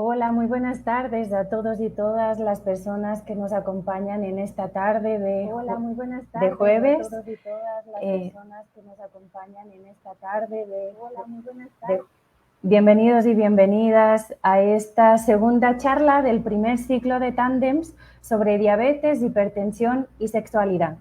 Hola, muy buenas tardes a todos y todas las personas que nos acompañan en esta tarde Hola, muy buenas de tardes a jueves. todos y todas las Eh, personas que nos acompañan en esta tarde Hola, muy buenas de- tardes. Bienvenidos y bienvenidas a esta segunda charla del primer ciclo de tándems sobre diabetes, hipertensión y sexualidad.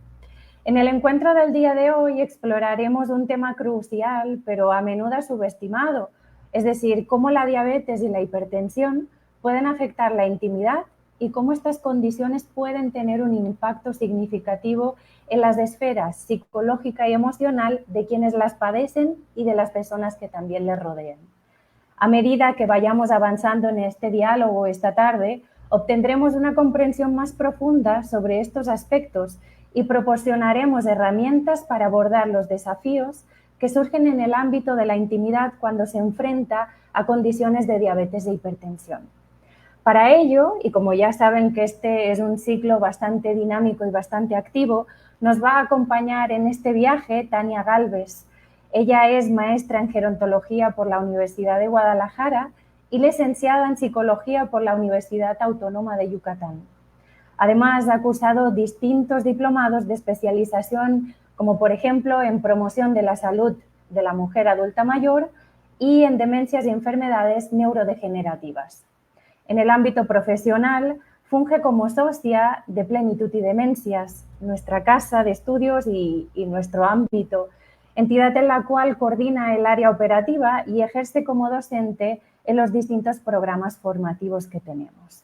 En el encuentro del día de hoy exploraremos un tema crucial, pero a menudo subestimado, es decir, cómo la diabetes y la hipertensión pueden afectar la intimidad y cómo estas condiciones pueden tener un impacto significativo en las esferas psicológica y emocional de quienes las padecen y de las personas que también les rodean. A medida que vayamos avanzando en este diálogo esta tarde, obtendremos una comprensión más profunda sobre estos aspectos y proporcionaremos herramientas para abordar los desafíos que surgen en el ámbito de la intimidad cuando se enfrenta a condiciones de diabetes e hipertensión. Para ello, y como ya saben que este es un ciclo bastante dinámico y bastante activo, nos va a acompañar en este viaje Tania Galvez. Ella es maestra en gerontología por la Universidad de Guadalajara y licenciada en psicología por la Universidad Autónoma de Yucatán. Además, ha cursado distintos diplomados de especialización, como por ejemplo en promoción de la salud de la mujer adulta mayor y en demencias y enfermedades neurodegenerativas. En el ámbito profesional, funge como socia de Plenitud y Demencias, nuestra casa de estudios y nuestro ámbito, entidad en la cual coordina el área operativa y ejerce como docente en los distintos programas formativos que tenemos.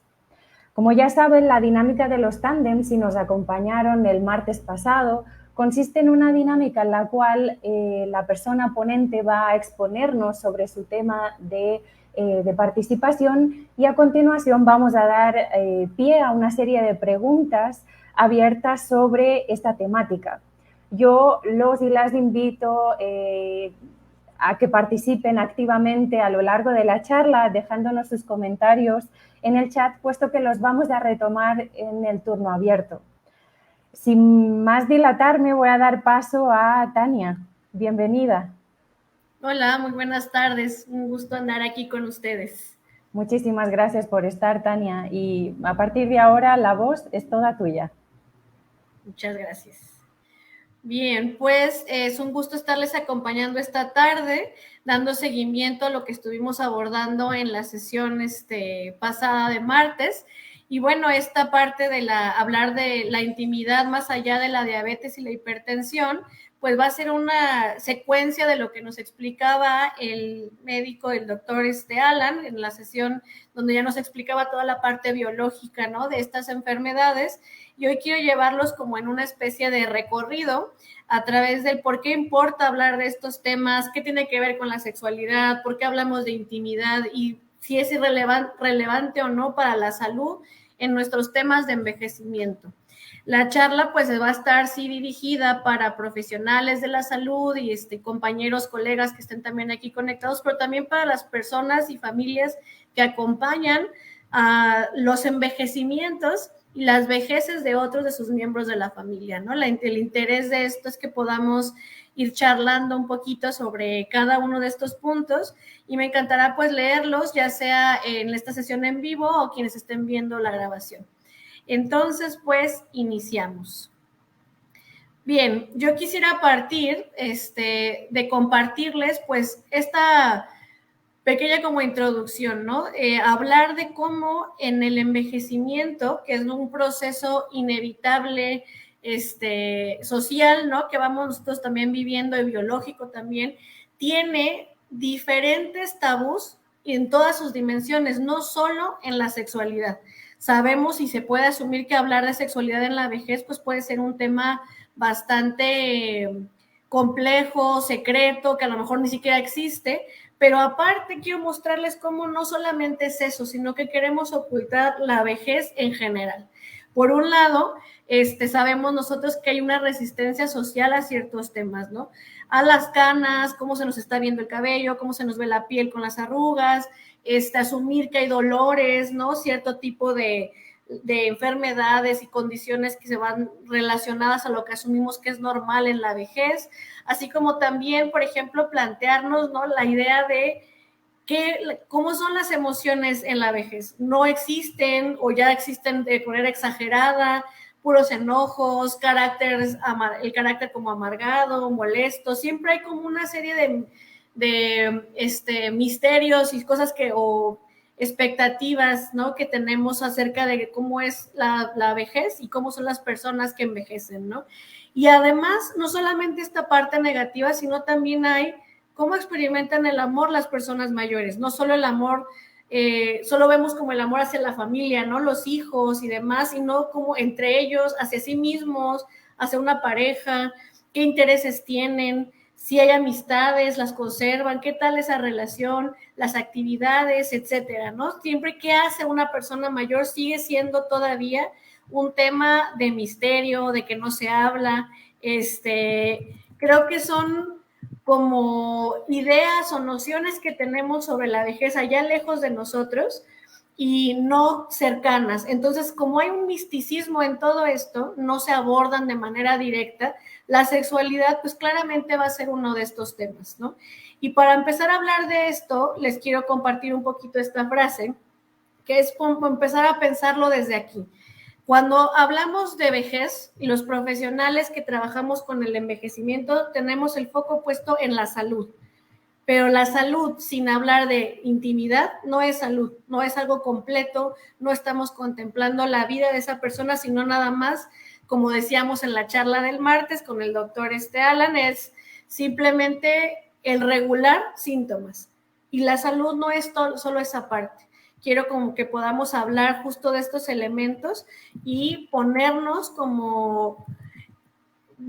Como ya saben, la dinámica de los tándems, si nos acompañaron el martes pasado, consiste en una dinámica en la cual la persona ponente va a exponernos sobre su tema de participación y a continuación vamos a dar pie a una serie de preguntas abiertas sobre esta temática. Yo los y las invito a que participen activamente a lo largo de la charla, dejándonos sus comentarios en el chat, puesto que los vamos a retomar en el turno abierto. Sin más dilatarme, voy a dar paso a Tania. Bienvenida. Hola, muy buenas tardes. Un gusto andar aquí con ustedes. Muchísimas gracias por estar, Tania. Y a partir de ahora, la voz es toda tuya. Muchas gracias. Bien, pues es un gusto estarles acompañando esta tarde, dando seguimiento a lo que estuvimos abordando en la sesión pasada de martes. Y bueno, esta parte de hablar de la intimidad más allá de la diabetes y la hipertensión, pues va a ser una secuencia de lo que nos explicaba el médico, el doctor Alan, en la sesión donde ya nos explicaba toda la parte biológica, ¿no?, de estas enfermedades. Y hoy quiero llevarlos como en una especie de recorrido a través del por qué importa hablar de estos temas, qué tiene que ver con la sexualidad, por qué hablamos de intimidad y si es relevante o no para la salud en nuestros temas de envejecimiento. La charla pues va a estar sí dirigida para profesionales de la salud y compañeros, colegas que estén también aquí conectados, pero también para las personas y familias que acompañan a los envejecimientos y las vejeces de otros de sus miembros de la familia, ¿no? El interés de esto es que podamos ir charlando un poquito sobre cada uno de estos puntos y me encantará pues leerlos, ya sea en esta sesión en vivo o quienes estén viendo la grabación. Entonces, pues, iniciamos. Bien, yo quisiera partir de compartirles pues esta pequeña como introducción, ¿no? Hablar de cómo en el envejecimiento, que es un proceso inevitable, social, ¿no?, que vamos nosotros también viviendo y biológico también, tiene diferentes tabús en todas sus dimensiones, no solo en la sexualidad. Sabemos y se puede asumir que hablar de sexualidad en la vejez pues puede ser un tema bastante complejo, secreto, que a lo mejor ni siquiera existe, pero aparte quiero mostrarles cómo no solamente es eso, sino que queremos ocultar la vejez en general. Por un lado, sabemos nosotros que hay una resistencia social a ciertos temas, ¿no? A las canas, cómo se nos está viendo el cabello, cómo se nos ve la piel con las arrugas, asumir que hay dolores, ¿no? Cierto tipo de enfermedades y condiciones que se van relacionadas a lo que asumimos que es normal en la vejez, así como también, por ejemplo, plantearnos, ¿no?, la idea de ¿Cómo son las emociones en la vejez? ¿No existen o ya existen de manera exagerada? Puros enojos, el carácter como amargado, molesto, siempre hay como una serie de misterios y cosas o expectativas, ¿no?, que tenemos acerca de cómo es la vejez y cómo son las personas que envejecen, ¿no? Y además, no solamente esta parte negativa, sino también hay cómo experimentan el amor las personas mayores, no solo el amor, solo vemos como el amor hacia la familia, ¿no?, los hijos y demás, sino como entre ellos, hacia sí mismos, hacia una pareja, qué intereses tienen, si hay amistades, las conservan, qué tal esa relación, las actividades, etcétera, ¿no? Siempre qué hace una persona mayor sigue siendo todavía un tema de misterio, de que no se habla. Creo que son como ideas o nociones que tenemos sobre la vejez allá lejos de nosotros y no cercanas. Entonces, como hay un misticismo en todo esto, no se abordan de manera directa. La sexualidad, pues claramente va a ser uno de estos temas, ¿no? Y para empezar a hablar de esto, les quiero compartir un poquito esta frase, que es como empezar a pensarlo desde aquí. Cuando hablamos de vejez, y los profesionales que trabajamos con el envejecimiento tenemos el foco puesto en la salud, pero la salud sin hablar de intimidad no es salud, no es algo completo, no estamos contemplando la vida de esa persona, sino nada más, como decíamos en la charla del martes con el doctor Alan, es simplemente el regular síntomas, y la salud no es solo esa parte. Quiero como que podamos hablar justo de estos elementos y ponernos como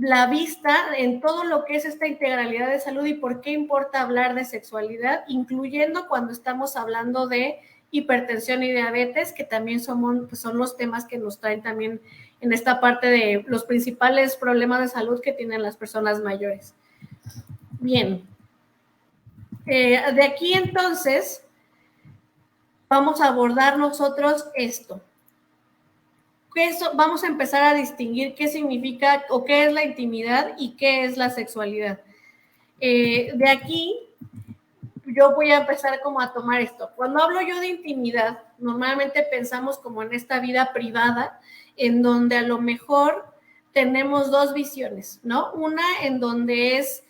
la vista en todo lo que es esta integralidad de salud y por qué importa hablar de sexualidad, incluyendo cuando estamos hablando de hipertensión y diabetes, que también son los temas que nos traen también en esta parte de los principales problemas de salud que tienen las personas mayores. Bien, de aquí entonces vamos a abordar nosotros esto. Vamos a empezar a distinguir qué significa o qué es la intimidad y qué es la sexualidad. De aquí, yo voy a empezar como a tomar esto. Cuando hablo yo de intimidad, normalmente pensamos como en esta vida privada, en donde a lo mejor tenemos dos visiones, ¿no? Una en donde es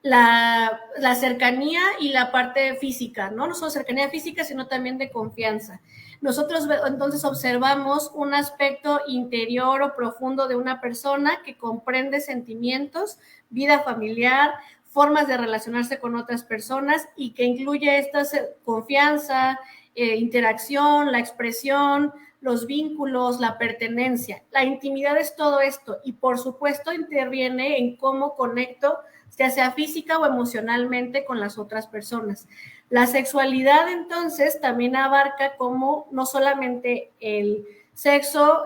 la cercanía y la parte física, ¿no? No solo cercanía física, sino también de confianza. Nosotros entonces observamos un aspecto interior o profundo de una persona que comprende sentimientos, vida familiar, formas de relacionarse con otras personas y que incluye esta confianza, interacción, la expresión, los vínculos, la pertenencia. La intimidad es todo esto y por supuesto interviene en cómo conecto, ya sea física o emocionalmente, con las otras personas. La sexualidad entonces también abarca como no solamente el sexo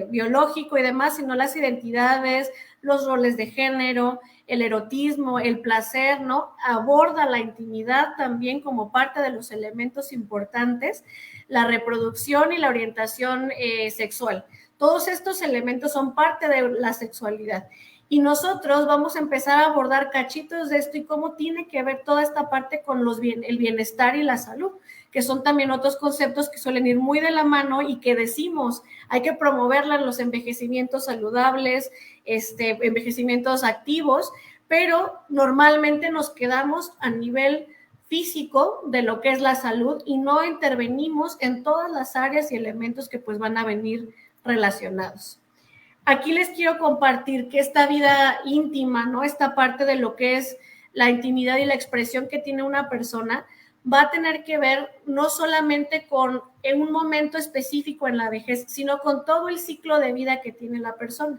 biológico y demás, sino las identidades, los roles de género, el erotismo, el placer, ¿no? Aborda la intimidad también como parte de los elementos importantes, la reproducción y la orientación sexual. Todos estos elementos son parte de la sexualidad. Y nosotros vamos a empezar a abordar cachitos de esto y cómo tiene que ver toda esta parte con el bienestar y la salud, que son también otros conceptos que suelen ir muy de la mano y que decimos, hay que promoverla en los envejecimientos saludables, envejecimientos activos, pero normalmente nos quedamos a nivel físico de lo que es la salud y no intervenimos en todas las áreas y elementos que pues van a venir relacionados. Aquí les quiero compartir que esta vida íntima, ¿no? Esta parte de lo que es la intimidad y la expresión que tiene una persona va a tener que ver no solamente con un momento específico en la vejez, sino con todo el ciclo de vida que tiene la persona.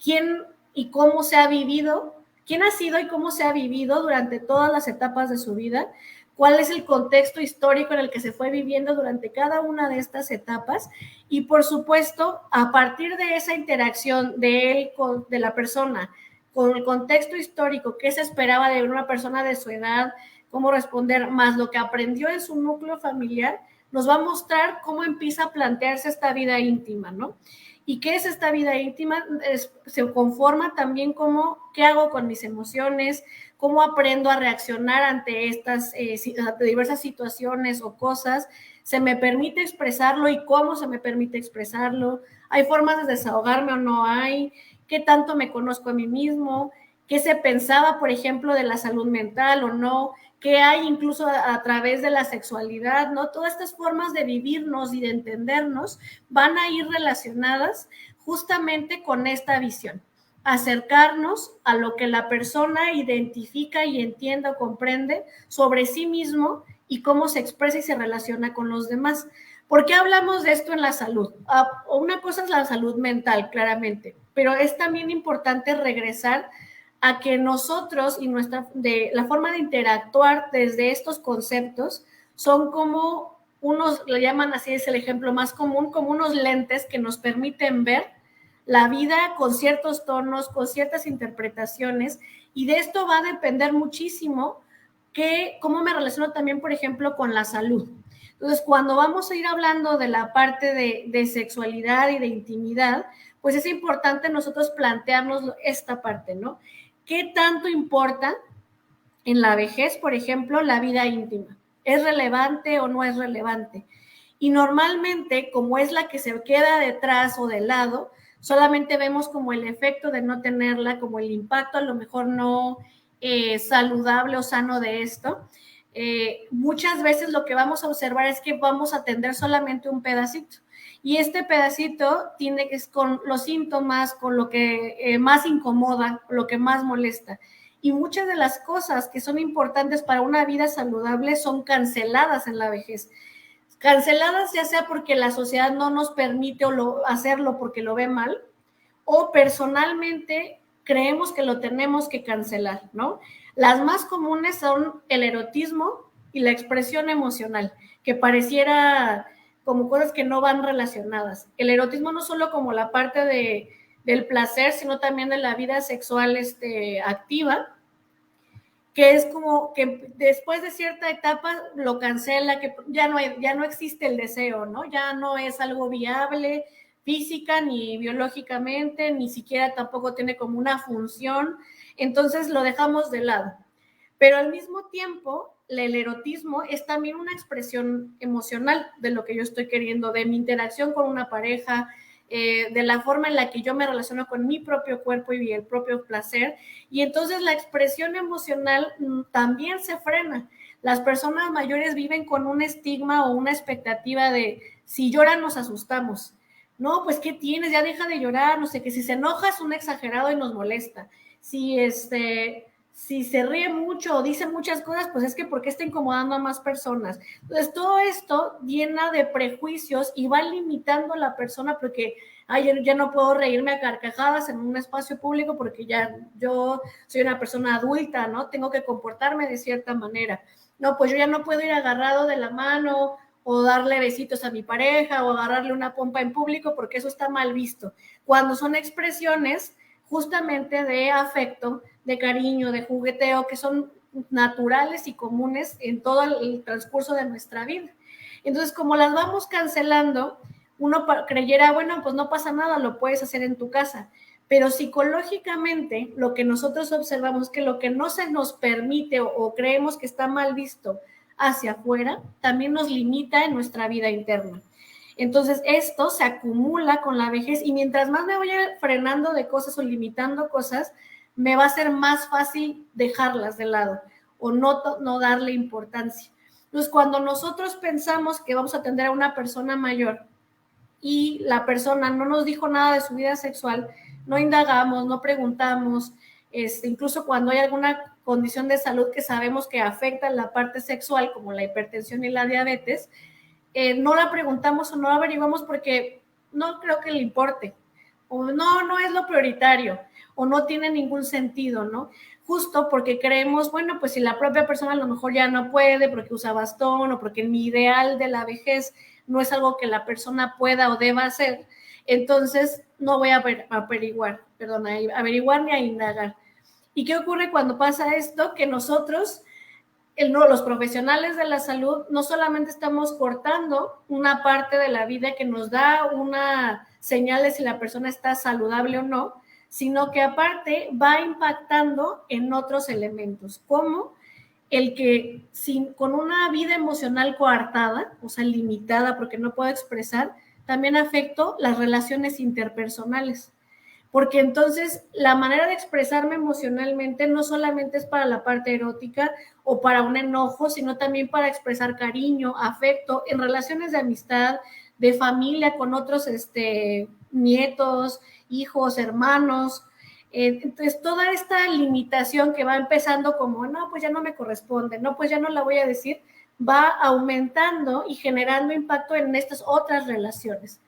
¿Quién y cómo se ha vivido? ¿Quién ha sido y cómo se ha vivido durante todas las etapas de su vida? ¿Cuál es el contexto histórico en el que se fue viviendo durante cada una de estas etapas? Y por supuesto, a partir de esa interacción de la persona con el contexto histórico, qué se esperaba de una persona de su edad, cómo responder, más lo que aprendió en su núcleo familiar, nos va a mostrar cómo empieza a plantearse esta vida íntima, ¿no? ¿Y qué es esta vida íntima? Se conforma también como qué hago con mis emociones, cómo aprendo a reaccionar ante estas diversas situaciones o cosas, se me permite expresarlo y cómo se me permite expresarlo, hay formas de desahogarme o no hay, qué tanto me conozco a mí mismo, qué se pensaba, por ejemplo, de la salud mental o no, qué hay incluso a través de la sexualidad, ¿no? Todas estas formas de vivirnos y de entendernos van a ir relacionadas justamente con esta visión, acercarnos a lo que la persona identifica y entiende o comprende sobre sí mismo y cómo se expresa y se relaciona con los demás. ¿Por qué hablamos de esto en la salud? Una cosa es la salud mental, claramente, pero es también importante regresar a que nosotros y la forma de interactuar desde estos conceptos son como unos, le llaman así, es el ejemplo más común, como unos lentes que nos permiten ver la vida con ciertos tonos, con ciertas interpretaciones, y de esto va a depender muchísimo cómo me relaciono también, por ejemplo, con la salud. Entonces, cuando vamos a ir hablando de la parte de sexualidad y de intimidad, pues es importante nosotros plantearnos esta parte, ¿no? ¿Qué tanto importa en la vejez, por ejemplo, la vida íntima? ¿Es relevante o no es relevante? Y normalmente, como es la que se queda detrás o de lado, solamente vemos como el efecto de no tenerla, como el impacto a lo mejor no saludable o sano de esto. Muchas veces lo que vamos a observar es que vamos a atender solamente un pedacito. Y este pedacito tiene que es con los síntomas, con lo que más incomoda, lo que más molesta. Y muchas de las cosas que son importantes para una vida saludable son canceladas en la vejez. Canceladas ya sea porque la sociedad no nos permite hacerlo porque lo ve mal, o personalmente creemos que lo tenemos que cancelar, ¿no? Las más comunes son el erotismo y la expresión emocional, que pareciera como cosas que no van relacionadas. El erotismo no solo como la parte del placer, sino también de la vida sexual activa, que es como que después de cierta etapa lo cancela, que ya no existe el deseo, ¿no? Ya no es algo viable física ni biológicamente, ni siquiera tampoco tiene como una función, entonces lo dejamos de lado. Pero al mismo tiempo, el erotismo es también una expresión emocional de lo que yo estoy queriendo, de mi interacción con una pareja, de la forma en la que yo me relaciono con mi propio cuerpo y el propio placer, y entonces la expresión emocional también se frena. Las personas mayores viven con un estigma o una expectativa de si lloran nos asustamos. No, pues ¿qué tienes? Ya deja de llorar, no sé, que si se enoja es un exagerado y nos molesta. Si se ríe mucho o dice muchas cosas, pues es que porque está incomodando a más personas. Entonces, todo esto llena de prejuicios y va limitando a la persona porque ya no puedo reírme a carcajadas en un espacio público porque ya yo soy una persona adulta, ¿no? Tengo que comportarme de cierta manera. No, pues yo ya no puedo ir agarrado de la mano o darle besitos a mi pareja o agarrarle una pompa en público porque eso está mal visto. Cuando son expresiones justamente de afecto, de cariño, de jugueteo, que son naturales y comunes en todo el transcurso de nuestra vida. Entonces, como las vamos cancelando, uno creyera, bueno, pues no pasa nada, lo puedes hacer en tu casa. Pero psicológicamente, lo que nosotros observamos es que lo que no se nos permite o creemos que está mal visto hacia afuera, también nos limita en nuestra vida interna. Entonces, esto se acumula con la vejez y mientras más me vaya frenando de cosas o limitando cosas, me va a ser más fácil dejarlas de lado o no darle importancia. Entonces, cuando nosotros pensamos que vamos a atender a una persona mayor y la persona no nos dijo nada de su vida sexual, no indagamos, no preguntamos, incluso cuando hay alguna condición de salud que sabemos que afecta la parte sexual, como la hipertensión y la diabetes, no la preguntamos o no la averiguamos porque no creo que le importe, o no es lo prioritario, o no tiene ningún sentido, ¿no? Justo porque creemos, bueno, pues si la propia persona a lo mejor ya no puede porque usa bastón o porque mi ideal de la vejez no es algo que la persona pueda o deba hacer, entonces no voy a averiguar ni a indagar. ¿Y qué ocurre cuando pasa esto? Que nosotros los profesionales de la salud no solamente estamos cortando una parte de la vida que nos da una señales si la persona está saludable o no, sino que aparte va impactando en otros elementos, como el que con una vida emocional coartada, o sea, limitada porque no puedo expresar, también afecto las relaciones interpersonales. Porque entonces la manera de expresarme emocionalmente no solamente es para la parte erótica o para un enojo, sino también para expresar cariño, afecto, en relaciones de amistad, de familia con otros nietos, hijos, hermanos. Entonces, toda esta limitación que va empezando como, no, pues ya no me corresponde, no, pues ya no la voy a decir, va aumentando y generando impacto en estas otras relaciones.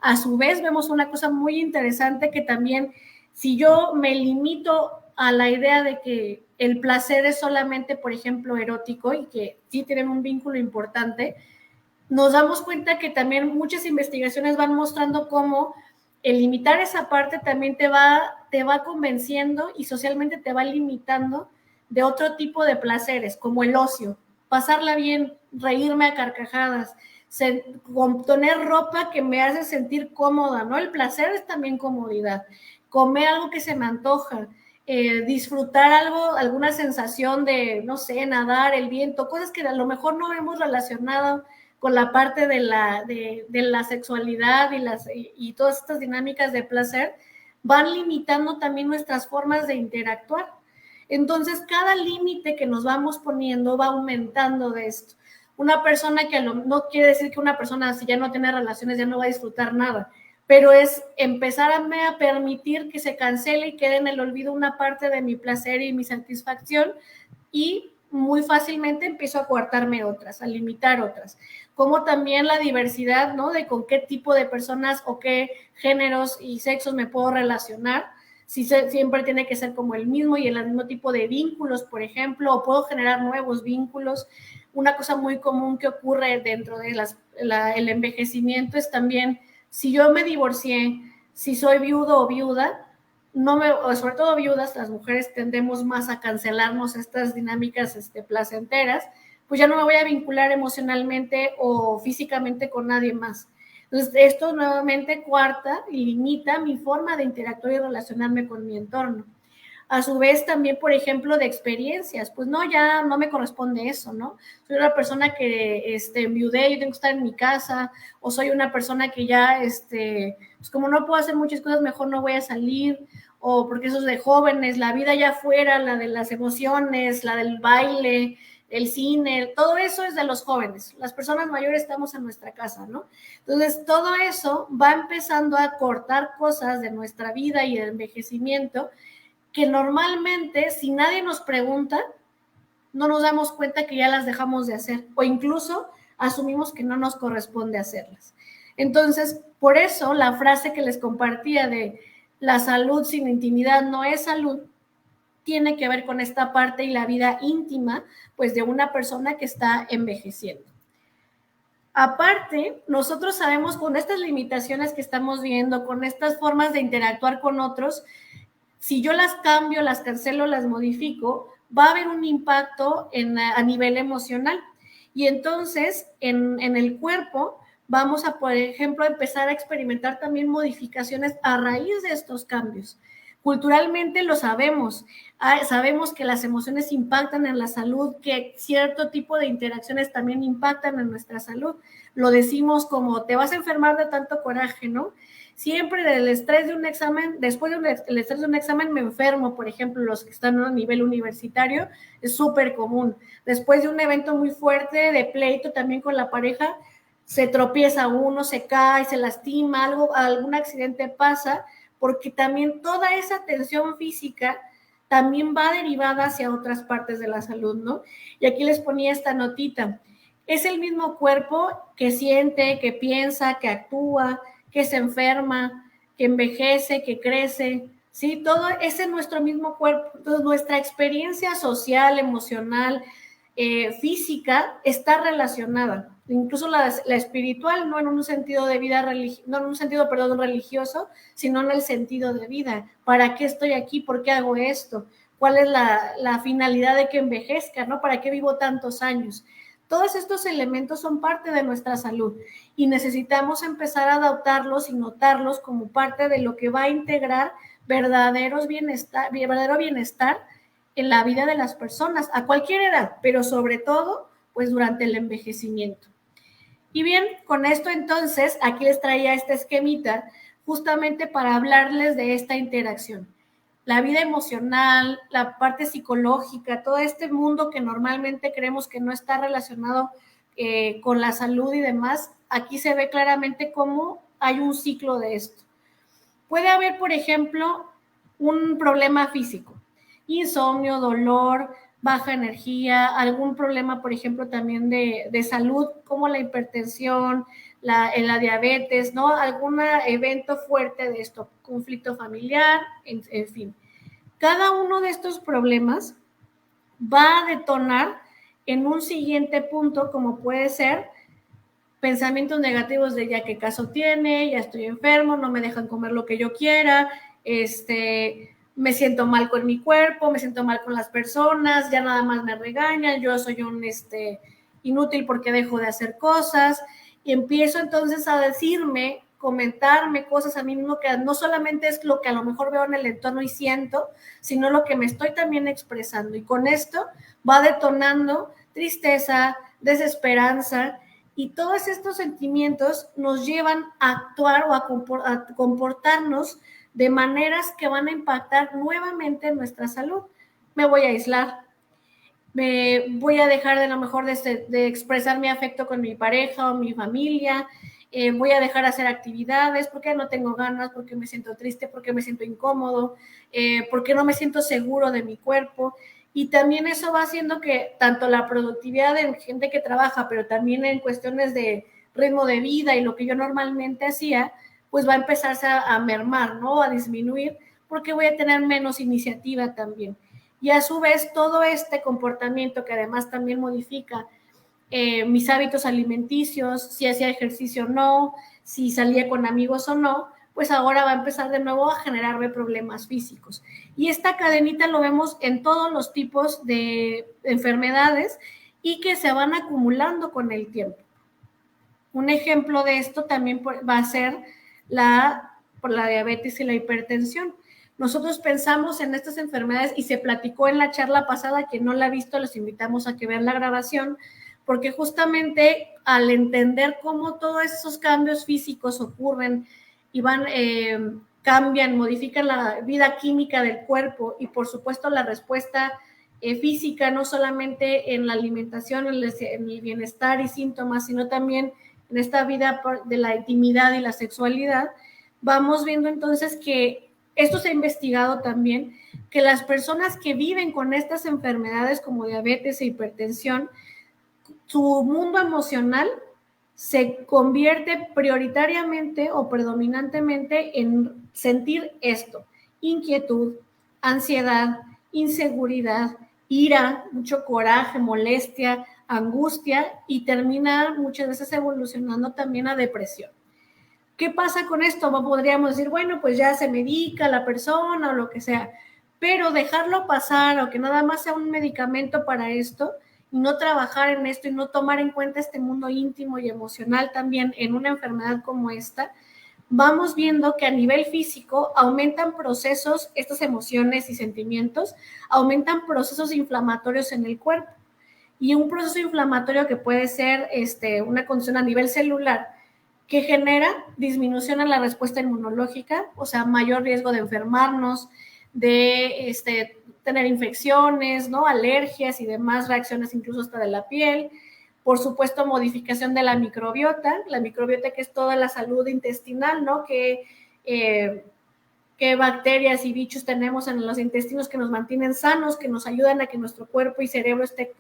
A su vez, vemos una cosa muy interesante que también, si yo me limito a la idea de que el placer es solamente, por ejemplo, erótico y que sí tienen un vínculo importante, nos damos cuenta que también muchas investigaciones van mostrando cómo el limitar esa parte también te va convenciendo y socialmente te va limitando de otro tipo de placeres, como el ocio, pasarla bien, reírme a carcajadas, tener ropa que me hace sentir cómoda, ¿no? El placer es también comodidad, comer algo que se me antoja, disfrutar algo, alguna sensación de, no sé, nadar, el viento, cosas que a lo mejor no hemos relacionado con la parte de la sexualidad y todas estas dinámicas de placer, van limitando también nuestras formas de interactuar. Entonces, cada límite que nos vamos poniendo va aumentando de esto. Una persona que no quiere decir que una persona, si ya no tiene relaciones, ya no va a disfrutar nada, pero es empezar a permitir que se cancele y quede en el olvido una parte de mi placer y mi satisfacción, y muy fácilmente empiezo a coartarme otras, a limitar otras. Como también la diversidad, ¿no? De con qué tipo de personas o qué géneros y sexos me puedo relacionar. Si siempre tiene que ser como el mismo y el mismo tipo de vínculos, por ejemplo, o puedo generar nuevos vínculos. Una cosa muy común que ocurre dentro de el envejecimiento es también, si yo me divorcié, si soy viudo o viuda, sobre todo viudas, las mujeres tendemos más a cancelarnos estas dinámicas placenteras, pues ya no me voy a vincular emocionalmente o físicamente con nadie más. Entonces, esto nuevamente coarta y limita mi forma de interactuar y relacionarme con mi entorno. A su vez, también, por ejemplo, de experiencias, pues no, ya no me corresponde eso, ¿no? Soy una persona que enviudé, yo tengo que estar en mi casa, o soy una persona que ya, pues como no puedo hacer muchas cosas, mejor no voy a salir, o porque eso es de jóvenes, la vida ya fuera, la de las emociones, la del baile, el cine, todo eso es de los jóvenes. Las personas mayores estamos en nuestra casa, ¿no? Entonces, todo eso va empezando a cortar cosas de nuestra vida y del envejecimiento que normalmente, si nadie nos pregunta, no nos damos cuenta que ya las dejamos de hacer, o incluso asumimos que no nos corresponde hacerlas. Entonces, por eso la frase que les compartía de la salud sin intimidad no es salud, tiene que ver con esta parte y la vida íntima, pues, de una persona que está envejeciendo. Aparte, nosotros sabemos, con estas limitaciones que estamos viendo, con estas formas de interactuar con otros, si yo las cambio, las cancelo, las modifico, va a haber un impacto a nivel emocional. Y entonces, en el cuerpo, vamos a, por ejemplo, empezar a experimentar también modificaciones a raíz de estos cambios. Culturalmente lo sabemos que las emociones impactan en la salud, que cierto tipo de interacciones también impactan en nuestra salud. Lo decimos como, te vas a enfermar de tanto coraje, ¿no? Siempre del estrés de un examen, después del estrés de un examen me enfermo, por ejemplo, los que están a nivel universitario, es súper común. Después de un evento muy fuerte, de pleito también con la pareja, se tropieza uno, se cae, se lastima, algún accidente pasa, porque también toda esa tensión física también va derivada hacia otras partes de la salud, ¿no? Y aquí les ponía esta notita. Es el mismo cuerpo que siente, que piensa, que actúa, que se enferma, que envejece, que crece, ¿sí? Todo es en nuestro mismo cuerpo. Entonces, nuestra experiencia social, emocional, física está relacionada. Incluso la espiritual, no en un sentido de vida no en un sentido, perdón, religioso, sino en el sentido de vida. ¿Para qué estoy aquí? ¿Por qué hago esto? ¿Cuál es la finalidad de que envejezca? ¿No? ¿Para qué vivo tantos años? Todos estos elementos son parte de nuestra salud y necesitamos empezar a adoptarlos y notarlos como parte de lo que va a integrar verdadero bienestar en la vida de las personas a cualquier edad, pero sobre todo pues durante el envejecimiento. Y bien, con esto entonces aquí les traía este esquemita justamente para hablarles de esta interacción. La vida emocional, la parte psicológica, todo este mundo que normalmente creemos que no está relacionado con la salud y demás, aquí se ve claramente cómo hay un ciclo de esto. Puede haber, por ejemplo, un problema físico, insomnio, dolor, baja energía, algún problema, por ejemplo, también de salud, como la hipertensión, la diabetes, ¿no? Algún evento fuerte de esto, conflicto familiar, en fin. Cada uno de estos problemas va a detonar en un siguiente punto, como puede ser pensamientos negativos de ya qué caso tiene, ya estoy enfermo, no me dejan comer lo que yo quiera, me siento mal con mi cuerpo, me siento mal con las personas, ya nada más me regañan, yo soy un inútil porque dejo de hacer cosas, y empiezo entonces a decirme, comentarme cosas a mí mismo que no solamente es lo que a lo mejor veo en el entorno y siento, sino lo que me estoy también expresando, y con esto va detonando tristeza, desesperanza, y todos estos sentimientos nos llevan a actuar o a comportarnos de maneras que van a impactar nuevamente en nuestra salud. Me voy a aislar, me voy a dejar de a lo mejor de expresar mi afecto con mi pareja o mi familia, voy a dejar de hacer actividades porque no tengo ganas, porque me siento triste, porque me siento incómodo, porque no me siento seguro de mi cuerpo. Y también eso va haciendo que tanto la productividad de gente que trabaja, pero también en cuestiones de ritmo de vida y lo que yo normalmente hacía, pues va a empezarse a mermar, ¿no? A disminuir, porque voy a tener menos iniciativa también. Y a su vez, todo este comportamiento que además también modifica mis hábitos alimenticios, si hacía ejercicio o no, si salía con amigos o no, pues ahora va a empezar de nuevo a generarme problemas físicos. Y esta cadenita lo vemos en todos los tipos de enfermedades y que se van acumulando con el tiempo. Un ejemplo de esto también va a ser por la diabetes y la hipertensión. Nosotros pensamos en estas enfermedades y se platicó en la charla pasada, quien no la ha visto, los invitamos a que vean la grabación, porque justamente al entender cómo todos esos cambios físicos ocurren y cambian, modifican la vida química del cuerpo y por supuesto la respuesta física, no solamente en la alimentación, en el bienestar y síntomas, sino también en esta vida de la intimidad y la sexualidad, vamos viendo entonces que esto se ha investigado también, que las personas que viven con estas enfermedades como diabetes e hipertensión, su mundo emocional se convierte prioritariamente o predominantemente en sentir esto: inquietud, ansiedad, inseguridad, ira, mucho coraje, molestia, angustia, y termina muchas veces evolucionando también a depresión. ¿Qué pasa con esto? Podríamos decir, bueno, pues ya se medica la persona o lo que sea, pero dejarlo pasar o que nada más sea un medicamento para esto y no trabajar en esto y no tomar en cuenta este mundo íntimo y emocional también en una enfermedad como esta, vamos viendo que a nivel físico aumentan procesos, estas emociones y sentimientos, aumentan procesos inflamatorios en el cuerpo. Y un proceso inflamatorio que puede ser una condición a nivel celular que genera disminución en la respuesta inmunológica, o sea, mayor riesgo de enfermarnos, de tener infecciones, ¿no? Alergias y demás reacciones incluso hasta de la piel. Por supuesto, modificación de la microbiota que es toda la salud intestinal, ¿no? Qué bacterias y bichos tenemos en los intestinos que nos mantienen sanos, que nos ayudan a que nuestro cuerpo y cerebro esté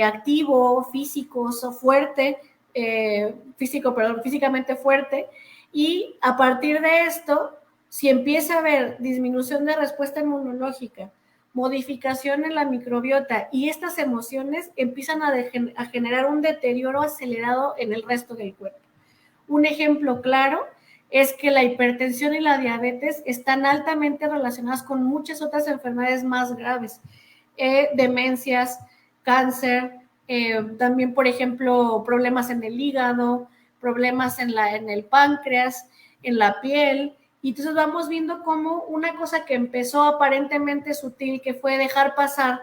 activo, físicamente fuerte. Y a partir de esto, si empieza a haber disminución de respuesta inmunológica, modificación en la microbiota y estas emociones empiezan a generar un deterioro acelerado en el resto del cuerpo. Un ejemplo claro es que la hipertensión y la diabetes están altamente relacionadas con muchas otras enfermedades más graves, demencias, cáncer, también, por ejemplo, problemas en el hígado, problemas en el páncreas, en la piel. Y entonces vamos viendo cómo una cosa que empezó aparentemente sutil, que fue dejar pasar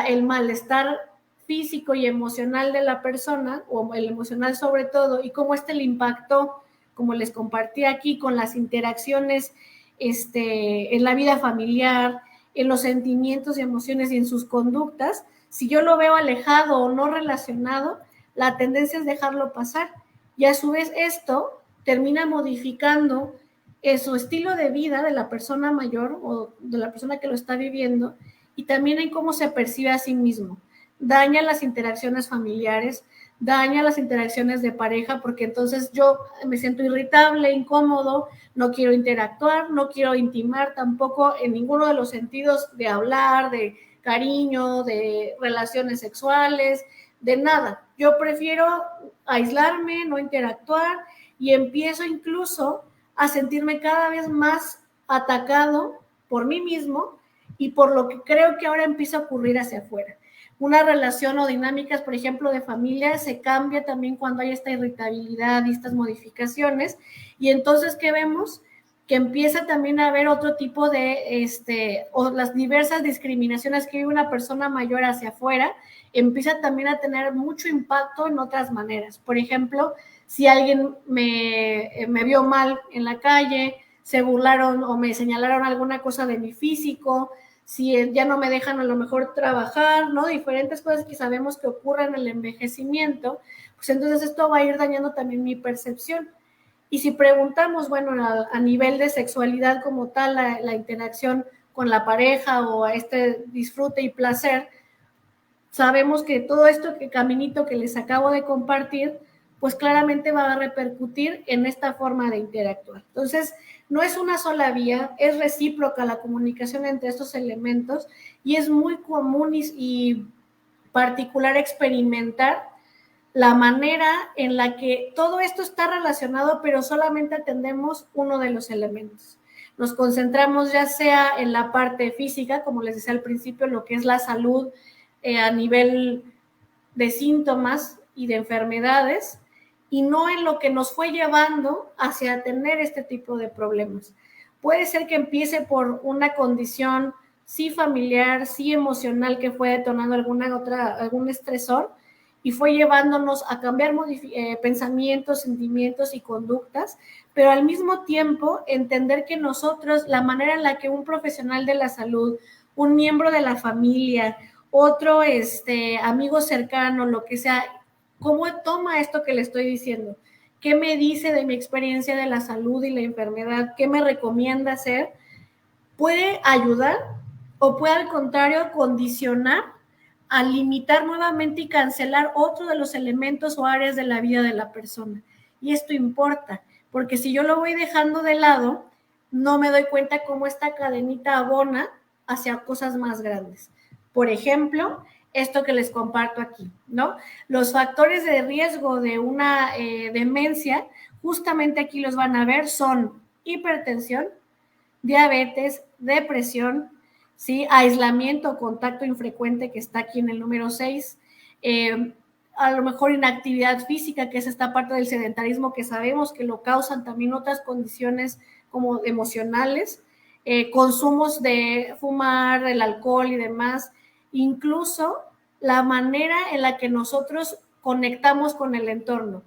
el malestar físico y emocional de la persona, o el emocional sobre todo, y cómo le impactó, como les compartí aquí, con las interacciones en la vida familiar, en los sentimientos y emociones y en sus conductas. Si yo lo veo alejado o no relacionado, la tendencia es dejarlo pasar. Y a su vez esto termina modificando su estilo de vida de la persona mayor o de la persona que lo está viviendo, y también en cómo se percibe a sí mismo. Daña las interacciones familiares, daña las interacciones de pareja, porque entonces yo me siento irritable, incómodo, no quiero interactuar, no quiero intimar tampoco en ninguno de los sentidos de hablar, de cariño, de relaciones sexuales, de nada. Yo prefiero aislarme, no interactuar, y empiezo incluso a sentirme cada vez más atacado por mí mismo y por lo que creo que ahora empieza a ocurrir hacia afuera. Una relación o dinámicas, por ejemplo, de familia se cambia también cuando hay esta irritabilidad y estas modificaciones. Y entonces, ¿qué vemos? Que empieza también a haber otro tipo de, o las diversas discriminaciones que vive una persona mayor hacia afuera, empieza también a tener mucho impacto en otras maneras. Por ejemplo, si alguien me vio mal en la calle, se burlaron o me señalaron alguna cosa de mi físico, si ya no me dejan a lo mejor trabajar, ¿no? Diferentes cosas que sabemos que ocurren en el envejecimiento, pues entonces esto va a ir dañando también mi percepción. Y si preguntamos, bueno, a nivel de sexualidad como tal, la interacción con la pareja o a este disfrute y placer, sabemos que todo esto, que caminito que les acabo de compartir, pues claramente va a repercutir en esta forma de interactuar. Entonces, no es una sola vía, es recíproca la comunicación entre estos elementos, y es muy común y particular experimentar la manera en la que todo esto está relacionado, pero solamente atendemos uno de los elementos. Nos concentramos ya sea en la parte física, como les decía al principio, lo que es la salud a nivel de síntomas y de enfermedades, y no en lo que nos fue llevando hacia tener este tipo de problemas. Puede ser que empiece por una condición sí familiar, sí emocional, que fue detonando algún estresor, y fue llevándonos a cambiar pensamientos, sentimientos y conductas, pero al mismo tiempo entender que nosotros, la manera en la que un profesional de la salud, un miembro de la familia, otro amigo cercano, lo que sea, ¿cómo toma esto que le estoy diciendo? ¿Qué me dice de mi experiencia de la salud y la enfermedad? ¿Qué me recomienda hacer? Puede ayudar o puede al contrario condicionar a limitar nuevamente y cancelar otro de los elementos o áreas de la vida de la persona. Y esto importa, porque si yo lo voy dejando de lado, no me doy cuenta cómo esta cadenita abona hacia cosas más grandes. Por ejemplo, esto que les comparto aquí, ¿no? Los factores de riesgo de una demencia, justamente aquí los van a ver, son hipertensión, diabetes, depresión, ¿sí? Aislamiento, contacto infrecuente, que está aquí en el número 6, a lo mejor inactividad física, que es esta parte del sedentarismo que sabemos que lo causan también otras condiciones como emocionales, consumos de fumar, el alcohol y demás, incluso la manera en la que nosotros conectamos con el entorno.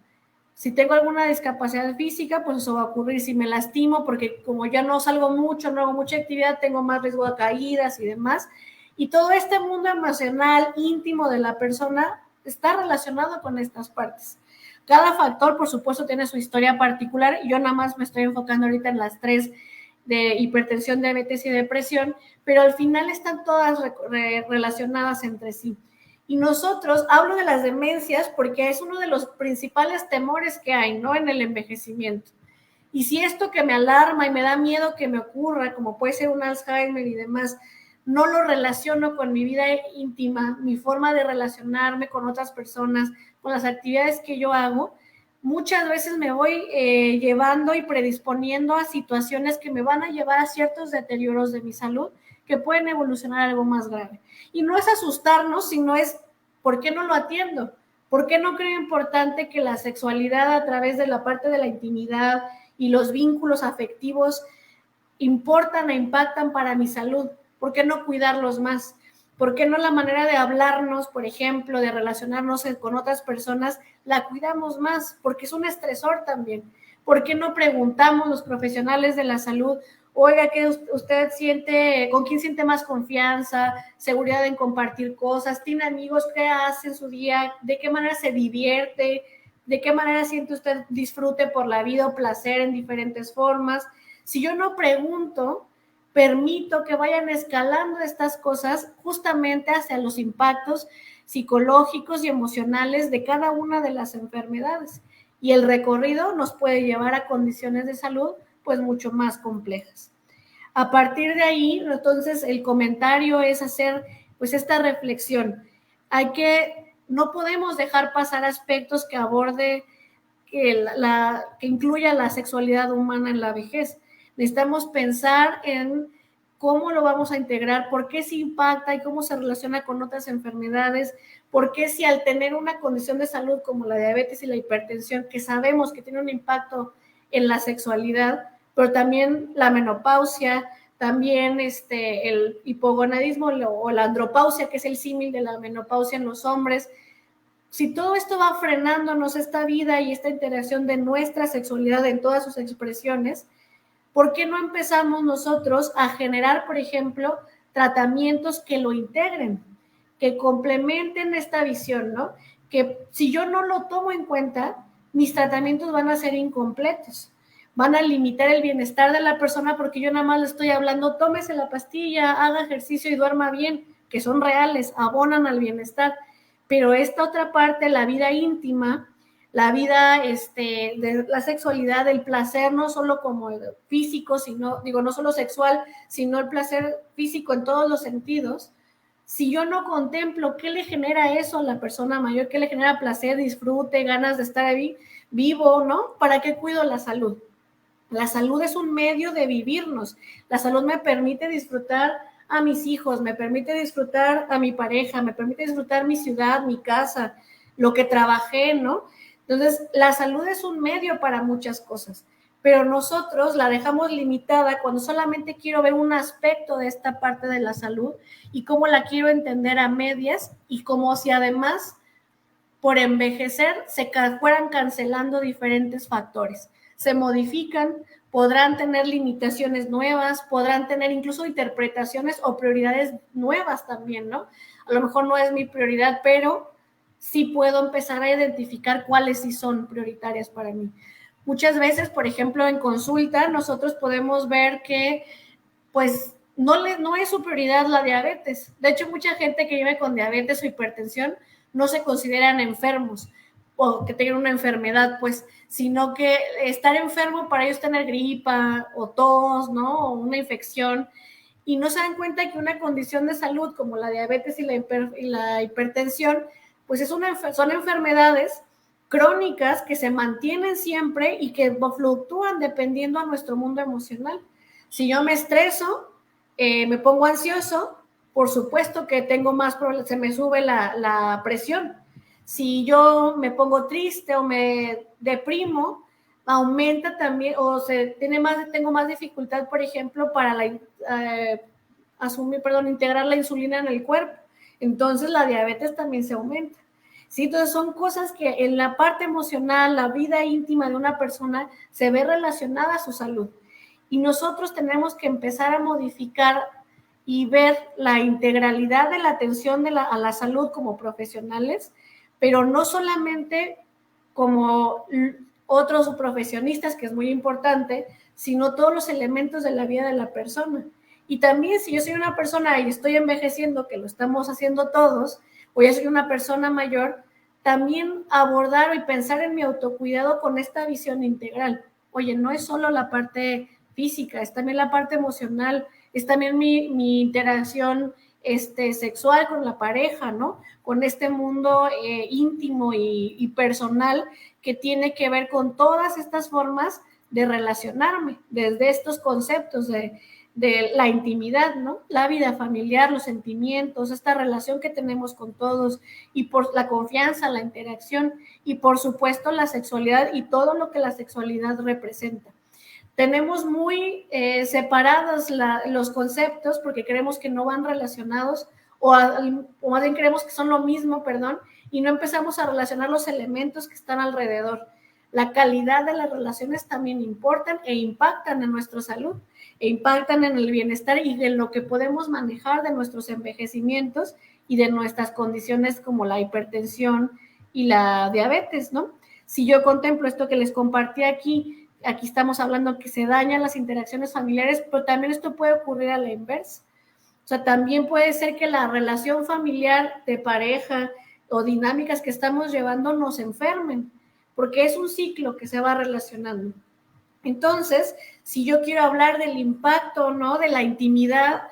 Si tengo alguna discapacidad física, pues eso va a ocurrir. Si me lastimo, porque como ya no salgo mucho, no hago mucha actividad, tengo más riesgo de caídas y demás. Y todo este mundo emocional, íntimo de la persona, está relacionado con estas partes. Cada factor, por supuesto, tiene su historia particular, y yo nada más me estoy enfocando ahorita en las 3 de hipertensión, diabetes y depresión, pero al final están todas relacionadas entre sí. Y nosotros, hablo de las demencias porque es uno de los principales temores que hay, ¿no? En el envejecimiento. Y si esto que me alarma y me da miedo que me ocurra, como puede ser un Alzheimer y demás, no lo relaciono con mi vida íntima, mi forma de relacionarme con otras personas, con las actividades que yo hago, muchas veces me voy llevando y predisponiendo a situaciones que me van a llevar a ciertos deterioros de mi salud que pueden evolucionar a algo más grave. Y no es asustarnos, sino es ¿Por qué no lo atiendo? ¿Por qué no creo importante que la sexualidad a través de la parte de la intimidad y los vínculos afectivos importan e impactan para mi salud? ¿Por qué no cuidarlos más? ¿Por qué no la manera de hablarnos, por ejemplo, de relacionarnos con otras personas, la cuidamos más? Porque es un estresor también. ¿Por qué no preguntamos los profesionales de la salud, oiga, ¿qué usted siente, con quién siente más confianza, seguridad en compartir cosas? ¿Tiene amigos? ¿Qué hace en su día? ¿De qué manera se divierte? ¿De qué manera siente usted disfrute por la vida o placer en diferentes formas? Si yo no pregunto, permito que vayan escalando estas cosas justamente hacia los impactos psicológicos y emocionales de cada una de las enfermedades. Y el recorrido nos puede llevar a condiciones de salud pues mucho más complejas. A partir de ahí, entonces, el comentario es hacer pues esta reflexión. No podemos dejar pasar aspectos que aborde, que incluya la sexualidad humana en la vejez. Necesitamos pensar en cómo lo vamos a integrar, por qué se impacta y cómo se relaciona con otras enfermedades, por qué si al tener una condición de salud como la diabetes y la hipertensión, que sabemos que tiene un impacto en la sexualidad, pero también la menopausia, también el hipogonadismo o la andropausia, que es el símil de la menopausia en los hombres. Si todo esto va frenándonos esta vida y esta interacción de nuestra sexualidad en todas sus expresiones, ¿por qué no empezamos nosotros a generar, por ejemplo, tratamientos que lo integren, que complementen esta visión, ¿no? Que si yo no lo tomo en cuenta, mis tratamientos van a ser incompletos, van a limitar el bienestar de la persona porque yo nada más le estoy hablando, tómese la pastilla, haga ejercicio y duerma bien, que son reales, abonan al bienestar. Pero esta otra parte, la vida íntima, la vida de la sexualidad, el placer, no solo como físico, sino, no solo sexual, sino el placer físico en todos los sentidos. Si yo no contemplo qué le genera eso a la persona mayor, qué le genera placer, disfrute, ganas de estar ahí vivo, ¿no? ¿Para qué cuido la salud? La salud es un medio de vivirnos. La salud me permite disfrutar a mis hijos, me permite disfrutar a mi pareja, me permite disfrutar mi ciudad, mi casa, lo que trabajé, ¿no? Entonces, la salud es un medio para muchas cosas, pero nosotros la dejamos limitada cuando solamente quiero ver un aspecto de esta parte de la salud y cómo la quiero entender a medias y como si además por envejecer se fueran cancelando diferentes factores. Se modifican, podrán tener limitaciones nuevas, podrán tener incluso interpretaciones o prioridades nuevas también, ¿no? A lo mejor no es mi prioridad, pero sí puedo empezar a identificar cuáles sí son prioritarias para mí. Muchas veces, por ejemplo, en consulta, nosotros podemos ver que, pues, no es su prioridad la diabetes. De hecho, mucha gente que vive con diabetes o hipertensión no se consideran enfermos o que tengan una enfermedad, pues, sino que estar enfermo para ellos tener gripa o tos, ¿no? O una infección, y no se dan cuenta que una condición de salud como la diabetes y la hipertensión, pues son enfermedades crónicas que se mantienen siempre y que fluctúan dependiendo a nuestro mundo emocional. Si yo me estreso, me pongo ansioso, por supuesto que tengo más problemas, se me sube la presión. Si yo me pongo triste o me deprimo, aumenta también, o tengo más dificultad, por ejemplo, para integrar la insulina en el cuerpo. Entonces la diabetes también se aumenta. ¿Sí? Entonces son cosas que en la parte emocional, la vida íntima de una persona se ve relacionada a su salud. Y nosotros tenemos que empezar a modificar y ver la integralidad de la atención a la salud como profesionales, pero no solamente como otros profesionistas, que es muy importante, sino todos los elementos de la vida de la persona. Y también si yo soy una persona y estoy envejeciendo, que lo estamos haciendo todos, o ya soy una persona mayor, también abordar y pensar en mi autocuidado con esta visión integral. Oye, no es solo la parte física, es también la parte emocional, es también mi interacción sexual con la pareja, ¿no? Con este mundo íntimo y personal que tiene que ver con todas estas formas de relacionarme, desde estos conceptos de de la intimidad, ¿no? La vida familiar, los sentimientos, esta relación que tenemos con todos y por la confianza, la interacción y por supuesto la sexualidad y todo lo que la sexualidad representa. Tenemos muy separados los conceptos porque creemos que no van relacionados o más bien creemos que son lo mismo, perdón, y no empezamos a relacionar los elementos que están alrededor. La calidad de las relaciones también importan e impactan en nuestra salud, e impactan en el bienestar y en lo que podemos manejar de nuestros envejecimientos y de nuestras condiciones como la hipertensión y la diabetes, ¿no? Si yo contemplo esto que les compartí aquí estamos hablando que se dañan las interacciones familiares, pero también esto puede ocurrir a la inversa. O sea, también puede ser que la relación familiar de pareja o dinámicas que estamos llevando nos enfermen, porque es un ciclo que se va relacionando. Entonces, si yo quiero hablar del impacto, ¿no? De la intimidad,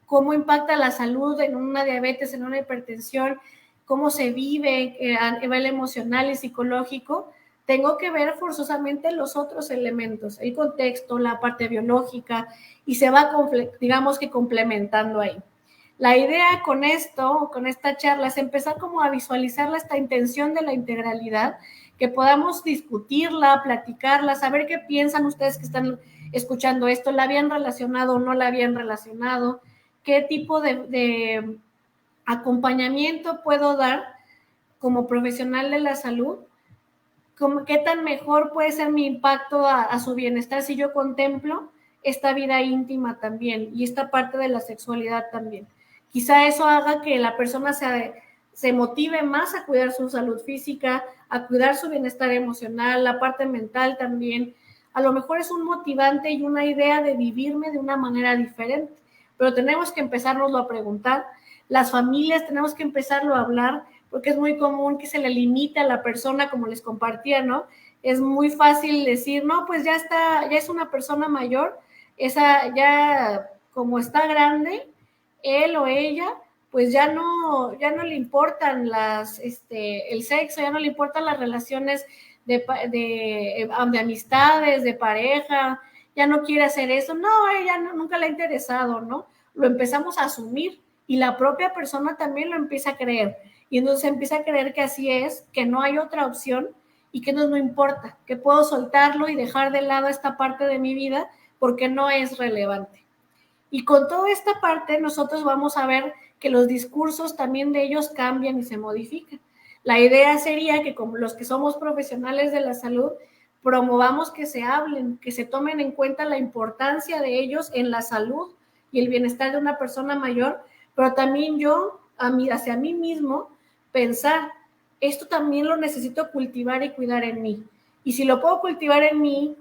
cómo impacta la salud en una diabetes, en una hipertensión, cómo se vive a nivel emocional y psicológico, tengo que ver forzosamente los otros elementos, el contexto, la parte biológica, y se va, digamos que complementando ahí. La idea con esto, con esta charla, es empezar como a visualizar esta intención de la integralidad, que podamos discutirla, platicarla, saber qué piensan ustedes que están escuchando esto, ¿la habían relacionado o no la habían relacionado? ¿Qué tipo de acompañamiento puedo dar como profesional de la salud? ¿Qué tan mejor puede ser mi impacto a su bienestar si yo contemplo esta vida íntima también y esta parte de la sexualidad también? Quizá eso haga que la persona se motive más a cuidar su salud física, a cuidar su bienestar emocional, la parte mental también. A lo mejor es un motivante y una idea de vivirme de una manera diferente, pero tenemos que empezárnoslo a preguntar. Las familias tenemos que empezarlo a hablar, porque es muy común que se le limite a la persona, como les compartía, ¿no? Es muy fácil decir, no, pues ya es una persona mayor, esa ya como está grande, él o ella, pues ya no le importan el sexo, ya no le importan las relaciones de amistades, de pareja, ya no quiere hacer eso, no, ella nunca le ha interesado, ¿no? Lo empezamos a asumir y la propia persona también lo empieza a creer. Y entonces empieza a creer que así es, que no hay otra opción y que no importa, que puedo soltarlo y dejar de lado esta parte de mi vida porque no es relevante. Y con toda esta parte nosotros vamos a ver que los discursos también de ellos cambian y se modifican. La idea sería que como los que somos profesionales de la salud, promovamos que se hablen, que se tomen en cuenta la importancia de ellos en la salud y el bienestar de una persona mayor, pero también yo, hacia mí mismo, pensar, esto también lo necesito cultivar y cuidar en mí. Y si lo puedo cultivar en mí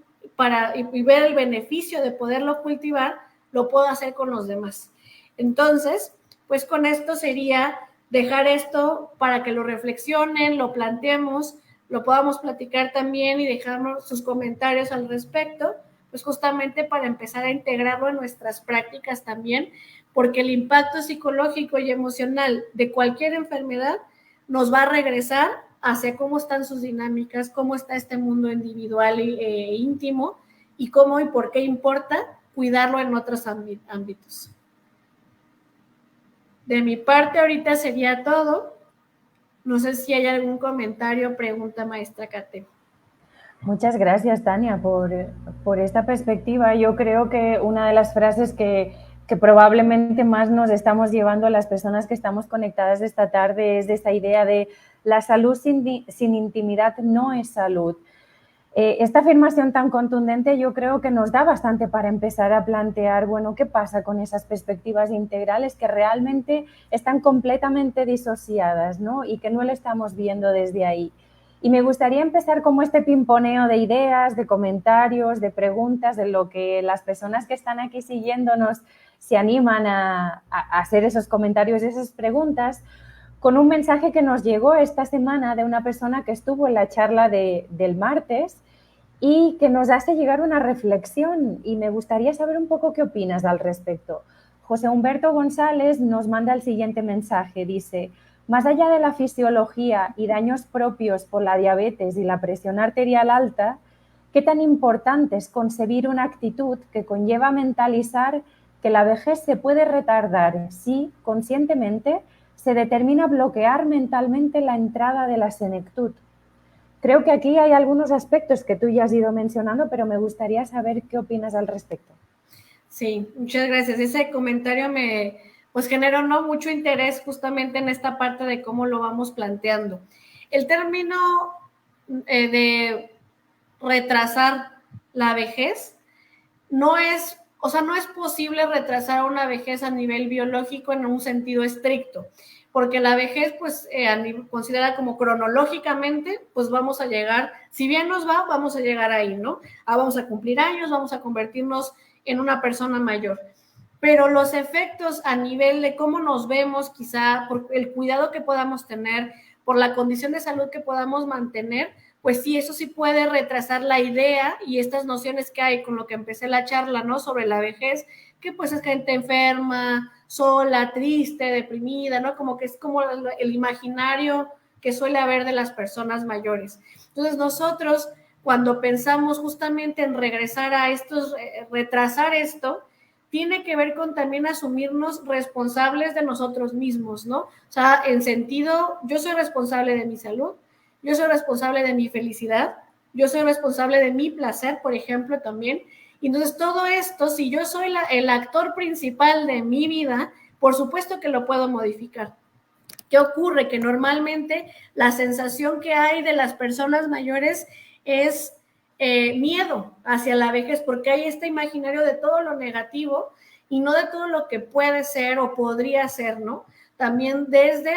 y ver el beneficio de poderlo cultivar, lo puedo hacer con los demás. Entonces, pues con esto sería dejar esto para que lo reflexionen, lo planteemos, lo podamos platicar también y dejarnos sus comentarios al respecto, pues justamente para empezar a integrarlo en nuestras prácticas también, porque el impacto psicológico y emocional de cualquier enfermedad nos va a regresar hacia cómo están sus dinámicas, cómo está este mundo individual e íntimo y cómo y por qué importa cuidarlo en otros ámbitos. De mi parte ahorita sería todo. No sé si hay algún comentario o pregunta, maestra Kate. Muchas gracias, Tania, por esta perspectiva. Yo creo que una de las frases que probablemente más nos estamos llevando a las personas que estamos conectadas esta tarde es de esta idea de la salud sin intimidad no es salud. Esta afirmación tan contundente yo creo que nos da bastante para empezar a plantear, bueno, ¿qué pasa con esas perspectivas integrales que realmente están completamente disociadas, ¿no? Y que no lo estamos viendo desde ahí? Y me gustaría empezar como este pimponeo de ideas, de comentarios, de preguntas, de lo que las personas que están aquí siguiéndonos se animan a hacer esos comentarios y esas preguntas, con un mensaje que nos llegó esta semana de una persona que estuvo en la charla del martes y que nos hace llegar una reflexión y me gustaría saber un poco qué opinas al respecto. José Humberto González nos manda el siguiente mensaje, dice: más allá de la fisiología y daños propios por la diabetes y la presión arterial alta, ¿Qué tan importante es concebir una actitud que conlleva mentalizar que la vejez se puede retardar si, conscientemente, se determina bloquear mentalmente la entrada de la senectud? Creo que aquí hay algunos aspectos que tú ya has ido mencionando, pero me gustaría saber qué opinas al respecto. Sí, muchas gracias. Ese comentario me generó mucho interés justamente en esta parte de cómo lo vamos planteando. El término de retrasar la vejez no es posible retrasar una vejez a nivel biológico en un sentido estricto, porque la vejez, pues, considerada como cronológicamente, pues vamos a llegar, si bien nos va, vamos a llegar ahí, ¿no? Vamos a cumplir años, vamos a convertirnos en una persona mayor. Pero los efectos a nivel de cómo nos vemos, quizá por el cuidado que podamos tener, por la condición de salud que podamos mantener, pues sí, eso sí puede retrasar la idea y estas nociones que hay con lo que empecé la charla, ¿no? Sobre la vejez, que pues es gente enferma, sola, triste, deprimida, ¿no? Como que es como el imaginario que suele haber de las personas mayores. Entonces nosotros, cuando pensamos justamente en regresar a estos, retrasar esto, tiene que ver con también asumirnos responsables de nosotros mismos, ¿no? O sea, en sentido, yo soy responsable de mi salud, yo soy responsable de mi felicidad, yo soy responsable de mi placer, por ejemplo, también. Y entonces todo esto, si yo soy el actor principal de mi vida, por supuesto que lo puedo modificar. ¿Qué ocurre? Que normalmente la sensación que hay de las personas mayores es miedo hacia la vejez, porque hay este imaginario de todo lo negativo y no de todo lo que puede ser o podría ser, ¿no? También desde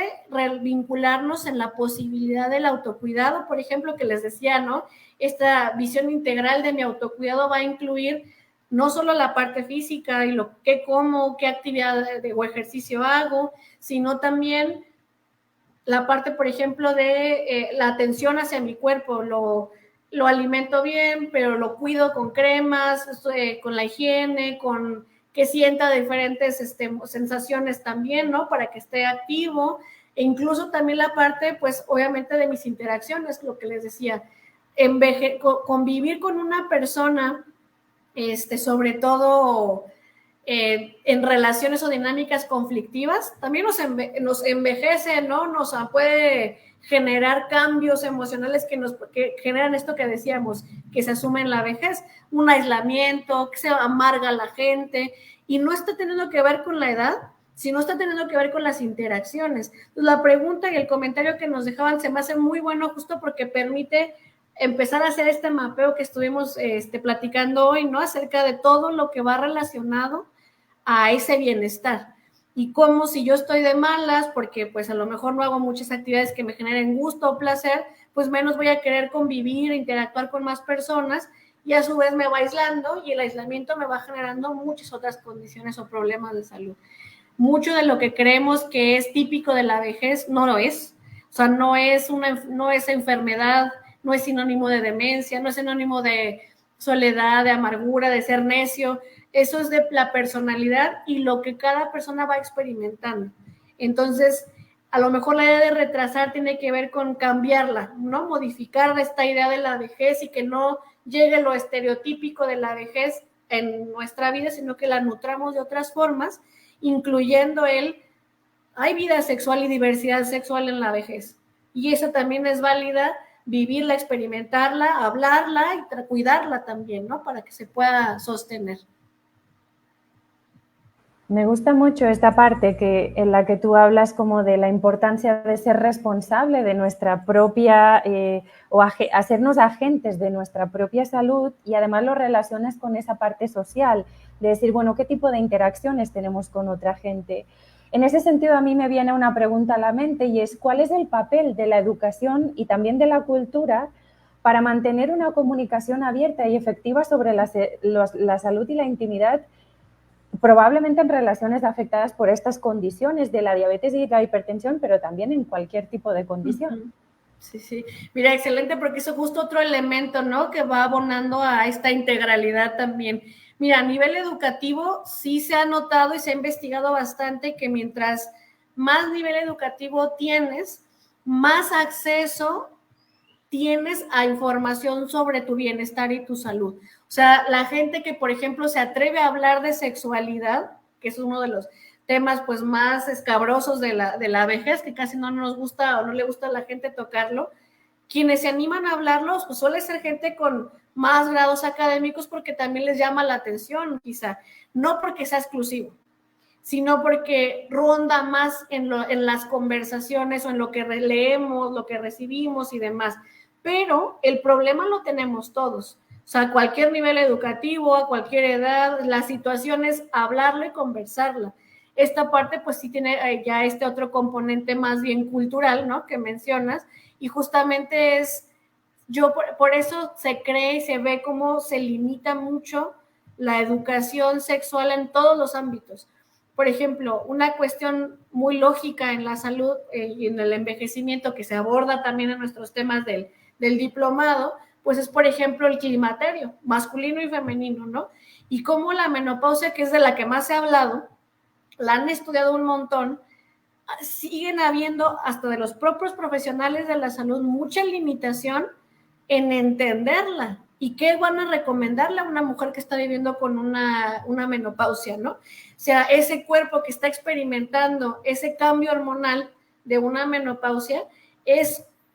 vincularnos en la posibilidad del autocuidado, por ejemplo, que les decía, ¿no? Esta visión integral de mi autocuidado va a incluir no solo la parte física y lo que como, qué actividad o ejercicio hago, sino también la parte, por ejemplo, de la atención hacia mi cuerpo, lo alimento bien, pero lo cuido con cremas, con la higiene, con que sienta diferentes sensaciones también, ¿no? Para que esté activo, e incluso también la parte, pues, obviamente de mis interacciones, lo que les decía, convivir con una persona, sobre todo en relaciones o dinámicas conflictivas, también nos envejece, ¿no? Nos puede generar cambios emocionales que generan esto que decíamos, que se asume en la vejez, un aislamiento, que se amarga la gente, y no está teniendo que ver con la edad, sino está teniendo que ver con las interacciones. Entonces, la pregunta y el comentario que nos dejaban se me hace muy bueno justo porque permite empezar a hacer este mapeo que estuvimos platicando hoy, ¿no? Acerca de todo lo que va relacionado a ese bienestar. Y como si yo estoy de malas, porque pues a lo mejor no hago muchas actividades que me generen gusto o placer, pues menos voy a querer convivir, interactuar con más personas, y a su vez me va aislando, y el aislamiento me va generando muchas otras condiciones o problemas de salud. Mucho de lo que creemos que es típico de la vejez no lo es. O sea, no es enfermedad, no es sinónimo de demencia, no es sinónimo de soledad, de amargura, de ser necio. Eso es de la personalidad y lo que cada persona va experimentando. Entonces, a lo mejor la idea de retrasar tiene que ver con cambiarla, ¿no? Modificar esta idea de la vejez y que no llegue lo estereotípico de la vejez en nuestra vida, sino que la nutramos de otras formas, incluyendo hay vida sexual y diversidad sexual en la vejez. Y esa también es válida, vivirla, experimentarla, hablarla y cuidarla también, ¿no? Para que se pueda sostener. Me gusta mucho esta parte en la que tú hablas como de la importancia de ser responsable de nuestra propia, hacernos agentes de nuestra propia salud, y además lo relacionas con esa parte social, de decir, bueno, ¿qué tipo de interacciones tenemos con otra gente? En ese sentido, a mí me viene una pregunta a la mente, y es, ¿cuál es el papel de la educación y también de la cultura para mantener una comunicación abierta y efectiva sobre la salud y la intimidad, probablemente en relaciones afectadas por estas condiciones de la diabetes y la hipertensión, pero también en cualquier tipo de condición? Sí, sí. Mira, excelente, porque eso es justo otro elemento, ¿no? Que va abonando a esta integralidad también. Mira, a nivel educativo sí se ha notado y se ha investigado bastante que mientras más nivel educativo tienes, más acceso tienes a información sobre tu bienestar y tu salud. O sea, la gente que, por ejemplo, se atreve a hablar de sexualidad, que es uno de los temas pues más escabrosos de la vejez, que casi no nos gusta o no le gusta a la gente tocarlo, quienes se animan a hablarlos, pues suele ser gente con más grados académicos porque también les llama la atención, quizá, no porque sea exclusivo, sino porque ronda más en las conversaciones o en lo que leemos, lo que recibimos y demás. Pero el problema lo tenemos todos. O sea, a cualquier nivel educativo, a cualquier edad, la situación es hablarlo y conversarla. Esta parte, pues sí tiene ya este otro componente más bien cultural, ¿no? Que mencionas, y justamente es, por eso se cree y se ve cómo se limita mucho la educación sexual en todos los ámbitos. Por ejemplo, una cuestión muy lógica en la salud y en el envejecimiento que se aborda también en nuestros temas del diplomado, pues es, por ejemplo, el climaterio, masculino y femenino, ¿no? Y cómo la menopausia, que es de la que más se ha hablado, la han estudiado un montón, siguen habiendo hasta de los propios profesionales de la salud mucha limitación en entenderla. ¿Y qué van a recomendarle a una mujer que está viviendo con una menopausia, no? O sea, ese cuerpo que está experimentando ese cambio hormonal de una menopausia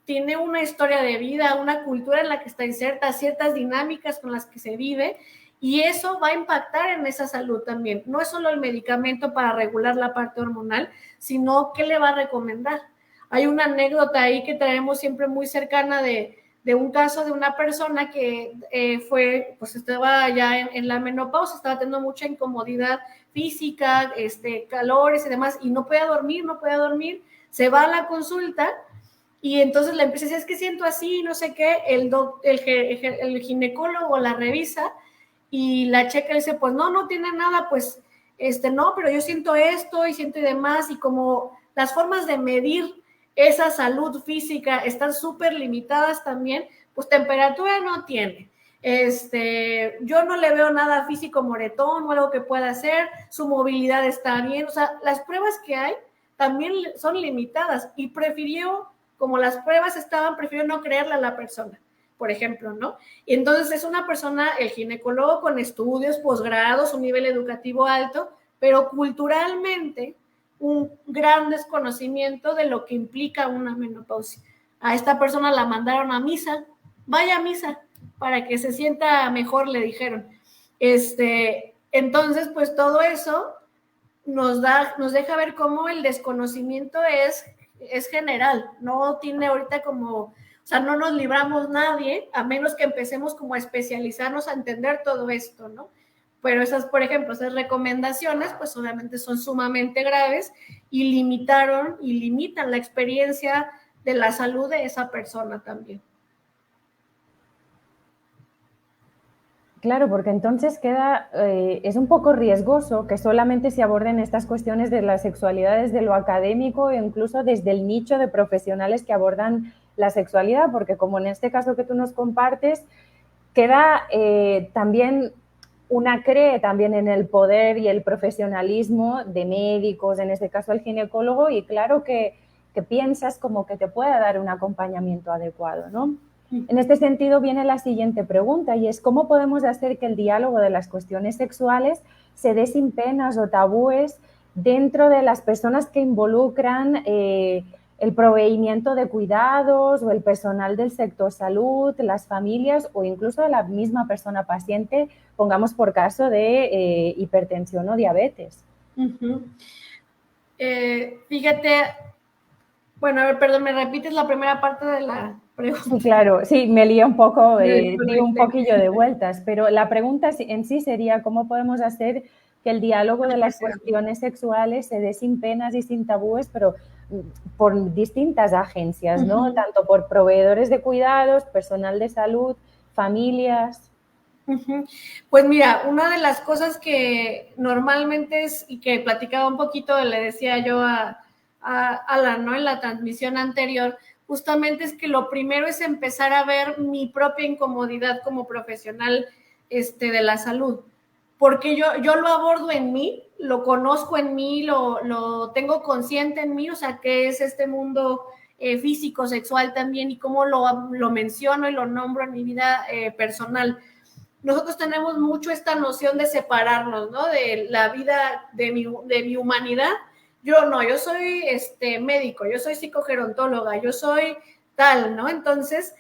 tiene una historia de vida, una cultura en la que está inserta, ciertas dinámicas con las que se vive, y eso va a impactar en esa salud también. No es solo el medicamento para regular la parte hormonal, sino qué le va a recomendar. Hay una anécdota ahí que traemos siempre muy cercana de un caso de una persona que pues estaba ya en la menopausia, estaba teniendo mucha incomodidad física, calores y demás, y no podía dormir, se va a la consulta y entonces le empieza a decir, es que siento así, no sé qué, el ginecólogo la revisa y la checa y dice, pues no tiene nada, pues no, pero yo siento esto y siento y demás, y como las formas de medir esa salud física están súper limitadas también, pues temperatura no tiene. Yo no le veo nada físico moretón o algo que pueda hacer, su movilidad está bien, o sea, las pruebas que hay también son limitadas y como las pruebas prefirió no creerle a la persona, por ejemplo, ¿no? Y entonces es una persona, el ginecólogo con estudios, posgrados, un nivel educativo alto, pero culturalmente un gran desconocimiento de lo que implica una menopausia. A esta persona la mandaron a misa, vaya a misa, para que se sienta mejor, le dijeron. Entonces, pues todo eso nos deja ver cómo el desconocimiento es general, no tiene ahorita o sea, no nos libramos nadie, a menos que empecemos como a especializarnos, a entender todo esto, ¿no? Pero por ejemplo, esas recomendaciones, pues obviamente son sumamente graves y limitan la experiencia de la salud de esa persona también. Claro, porque entonces es un poco riesgoso que solamente se aborden estas cuestiones de la sexualidad desde lo académico e incluso desde el nicho de profesionales que abordan la sexualidad, porque como en este caso que tú nos compartes, queda también cree también en el poder y el profesionalismo de médicos, en este caso el ginecólogo, y claro que piensas como que te pueda dar un acompañamiento adecuado, ¿no? En este sentido viene la siguiente pregunta y es ¿cómo podemos hacer que el diálogo de las cuestiones sexuales se dé sin penas o tabúes dentro de las personas que involucran el proveimiento de cuidados o el personal del sector salud, las familias o incluso la misma persona paciente, pongamos por caso de hipertensión o diabetes? Fíjate, bueno, a ver, perdón, ¿me repites la primera parte de la pregunta? Sí, claro, sí, me lío un poco, di un poquillo de vueltas, pero la pregunta en sí sería ¿cómo podemos hacer que el diálogo de las cuestiones sexuales se dé sin penas y sin tabúes, pero por distintas agencias, ¿no? Tanto por proveedores de cuidados, personal de salud, familias. Pues mira, una de las cosas que normalmente y que platicaba un poquito, le decía yo a Alan, ¿no? En la transmisión anterior, justamente es que lo primero es empezar a ver mi propia incomodidad como profesional de la salud, porque yo lo abordo en mí, lo conozco en mí, lo tengo consciente en mí, o sea, que es este mundo físico, sexual también, y cómo lo menciono y lo nombro en mi vida personal. Nosotros tenemos mucho esta noción de separarnos, ¿no? De la vida, de mi humanidad. Yo no, yo soy médico, yo soy psicogerontóloga, yo soy tal, ¿no? Entonces,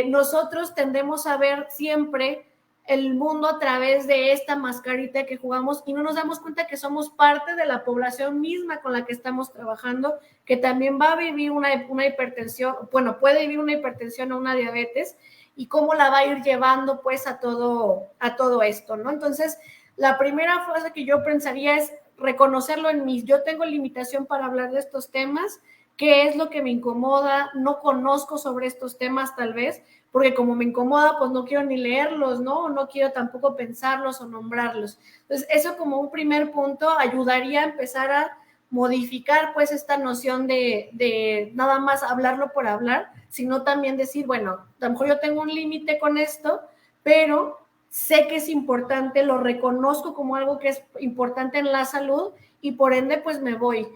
nosotros tendemos a ver siempre el mundo a través de esta mascarita que jugamos y no nos damos cuenta que somos parte de la población misma con la que estamos trabajando, que también va a vivir una hipertensión, bueno, puede vivir una hipertensión o una diabetes, y cómo la va a ir llevando pues a todo esto, ¿no? Entonces, la primera frase que yo pensaría es reconocerlo en mí. Yo tengo limitación para hablar de estos temas, qué es lo que me incomoda, no conozco sobre estos temas tal vez, porque como me incomoda, pues no quiero ni leerlos, ¿no? No quiero tampoco pensarlos o nombrarlos. Entonces, eso como un primer punto ayudaría a empezar a modificar pues esta noción de nada más hablarlo por hablar, sino también decir, bueno, a lo mejor yo tengo un límite con esto, pero sé que es importante, lo reconozco como algo que es importante en la salud y por ende pues me voy.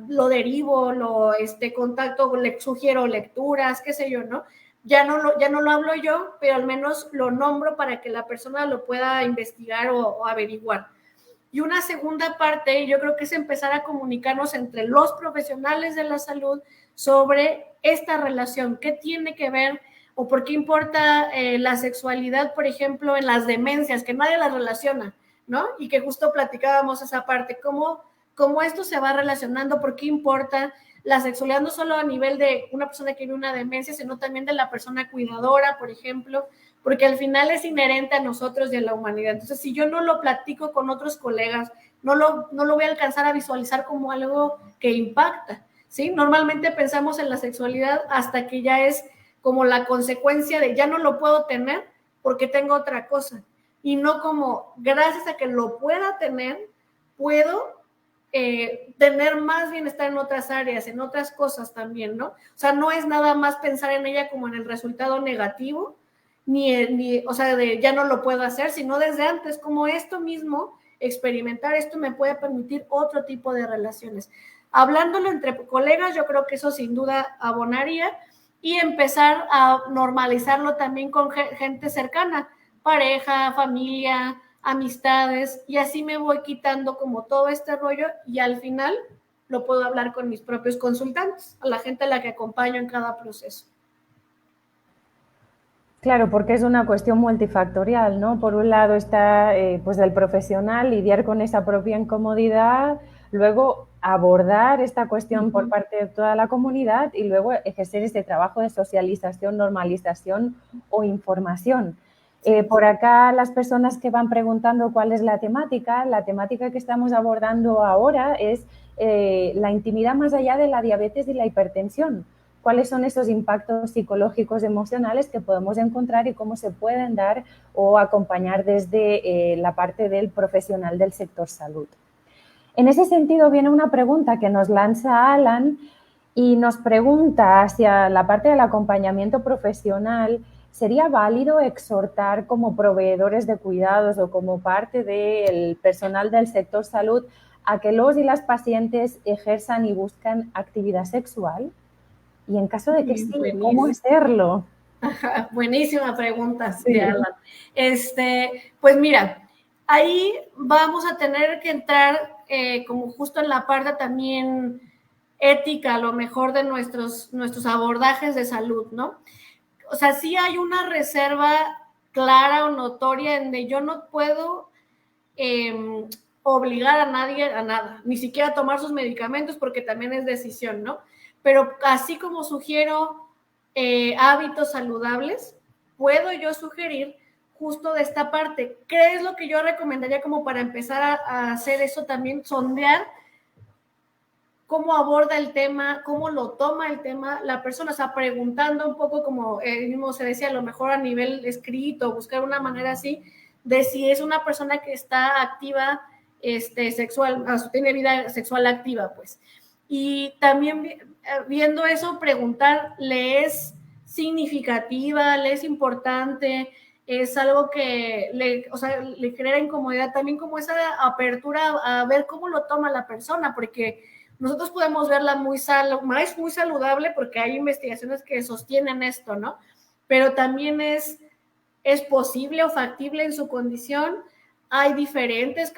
Lo derivo, contacto, le sugiero lecturas, qué sé yo, ¿no? Ya no lo hablo yo, pero al menos lo nombro para que la persona lo pueda investigar o averiguar. Y una segunda parte, yo creo que es empezar a comunicarnos entre los profesionales de la salud sobre esta relación, qué tiene que ver o por qué importa la sexualidad, por ejemplo, en las demencias, que nadie las relaciona, ¿no? Y que justo platicábamos esa parte, cómo esto se va relacionando, por qué importa la sexualidad, no solo a nivel de una persona que vive una demencia, sino también de la persona cuidadora, por ejemplo, porque al final es inherente a nosotros y a la humanidad. Entonces, si yo no lo platico con otros colegas, no lo voy a alcanzar a visualizar como algo que impacta, ¿sí? Normalmente pensamos en la sexualidad hasta que ya es como la consecuencia de ya no lo puedo tener porque tengo otra cosa, y no como gracias a que lo pueda tener, puedo tener más bienestar en otras áreas, en otras cosas también, ¿no? O sea, no es nada más pensar en ella como en el resultado negativo, o sea, de ya no lo puedo hacer, sino desde antes, como esto mismo, experimentar esto me puede permitir otro tipo de relaciones. Hablándolo entre colegas, yo creo que eso sin duda abonaría, y empezar a normalizarlo también con gente cercana, pareja, familia, amistades, y así me voy quitando como todo este rollo y al final lo puedo hablar con mis propios consultantes, a la gente a la que acompaño en cada proceso. Claro, porque es una cuestión multifactorial, ¿no? Por un lado está pues el profesional, lidiar con esa propia incomodidad, luego abordar esta cuestión por parte de toda la comunidad y luego ejercer este trabajo de socialización, normalización o información. Por acá las personas que van preguntando cuál es la temática que estamos abordando ahora es la intimidad más allá de la diabetes y la hipertensión. Cuáles son esos impactos psicológicos, emocionales que podemos encontrar y cómo se pueden dar o acompañar desde la parte del profesional del sector salud. En ese sentido viene una pregunta que nos lanza Alan y nos pregunta hacia la parte del acompañamiento profesional, ¿sería válido exhortar como proveedores de cuidados o como parte del personal del sector salud a que los y las pacientes ejerzan y buscan actividad sexual? Y en caso de que sí, ¿cómo hacerlo? Ajá, buenísima pregunta, sí. Alan. Pues mira, ahí vamos a tener que entrar como justo en la parte también ética, a lo mejor de nuestros abordajes de salud, ¿no? O sea, sí hay una reserva clara o notoria en de yo no puedo obligar a nadie a nada, ni siquiera a tomar sus medicamentos porque también es decisión, ¿no? Pero así como sugiero hábitos saludables, puedo yo sugerir justo de esta parte. ¿Qué es lo que yo recomendaría como para empezar a hacer eso también? Sondear cómo aborda el tema, cómo lo toma el tema la persona, o sea, preguntando un poco como mismo se decía, a lo mejor a nivel escrito, buscar una manera así de si es una persona que está activa sexual, tiene vida sexual activa, pues. Y también viendo eso, preguntar, ¿le es significativa? ¿Le es importante? ¿Es algo que le genera incomodidad? También como esa apertura a ver cómo lo toma la persona, porque nosotros podemos verla muy saludable porque hay investigaciones que sostienen esto, ¿no? Pero también es posible o factible en su condición. Hay diferentes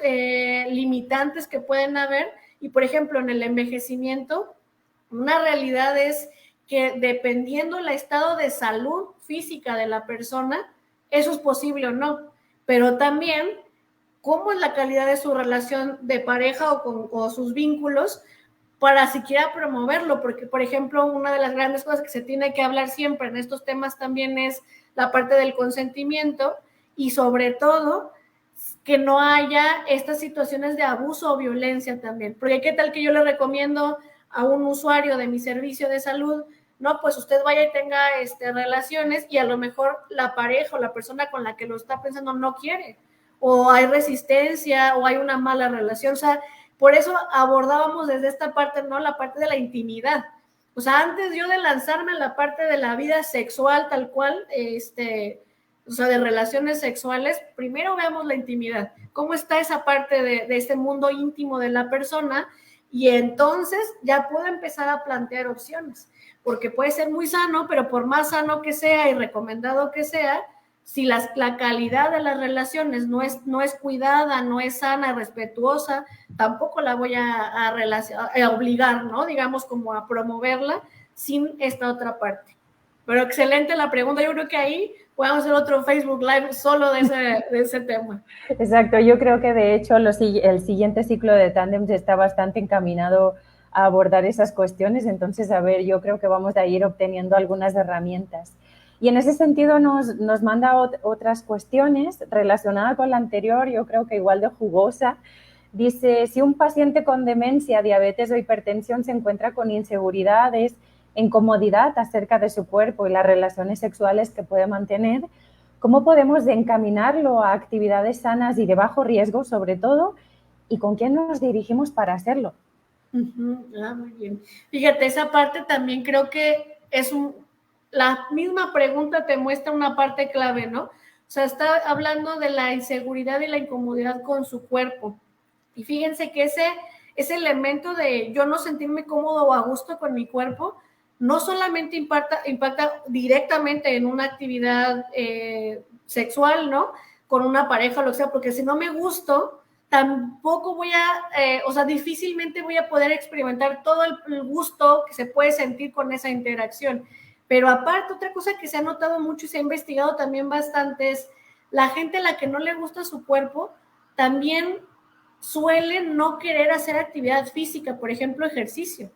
limitantes que pueden haber y, por ejemplo, en el envejecimiento, una realidad es que dependiendo del estado de salud física de la persona, eso es posible o no, pero también cómo es la calidad de su relación de pareja o sus vínculos para siquiera promoverlo, porque, por ejemplo, una de las grandes cosas que se tiene que hablar siempre en estos temas también es la parte del consentimiento y sobre todo que no haya estas situaciones de abuso o violencia también, porque qué tal que yo le recomiendo a un usuario de mi servicio de salud, no, pues usted vaya y tenga relaciones y a lo mejor la pareja o la persona con la que lo está pensando no quiere, o hay resistencia o hay una mala relación, o sea, por eso abordábamos desde esta parte, ¿no? La parte de la intimidad. O sea, antes yo de lanzarme a la parte de la vida sexual tal cual, o sea, de relaciones sexuales, primero veamos la intimidad. ¿Cómo está esa parte de este mundo íntimo de la persona? Y entonces ya puedo empezar a plantear opciones. Porque puede ser muy sano, pero por más sano que sea y recomendado que sea, si la calidad de las relaciones no es cuidada, no es sana, respetuosa, tampoco la voy a obligar, ¿no? Digamos, como a promoverla sin esta otra parte. Pero excelente la pregunta. Yo creo que ahí podemos hacer otro Facebook Live solo de ese tema. Exacto. Yo creo que, de hecho, el siguiente ciclo de Tandems está bastante encaminado a abordar esas cuestiones. Entonces, a ver, yo creo que vamos a ir obteniendo algunas herramientas. Y en ese sentido nos manda otras cuestiones relacionadas con la anterior, yo creo que igual de jugosa. Dice, si un paciente con demencia, diabetes o hipertensión se encuentra con inseguridades, incomodidad acerca de su cuerpo y las relaciones sexuales que puede mantener, ¿cómo podemos encaminarlo a actividades sanas y de bajo riesgo, sobre todo? ¿Y con quién nos dirigimos para hacerlo? Muy bien. Fíjate, esa parte también creo que es la misma pregunta te muestra una parte clave, ¿no? O sea, está hablando de la inseguridad y la incomodidad con su cuerpo. Y fíjense que ese elemento de yo no sentirme cómodo o a gusto con mi cuerpo, no solamente impacta directamente en una actividad sexual, ¿no? Con una pareja o lo que sea, porque si no me gusto, tampoco voy o sea, difícilmente voy a poder experimentar todo el gusto que se puede sentir con esa interacción. Pero aparte, otra cosa que se ha notado mucho y se ha investigado también bastante es la gente a la que no le gusta su cuerpo, también suele no querer hacer actividad física, por ejemplo, ejercicio.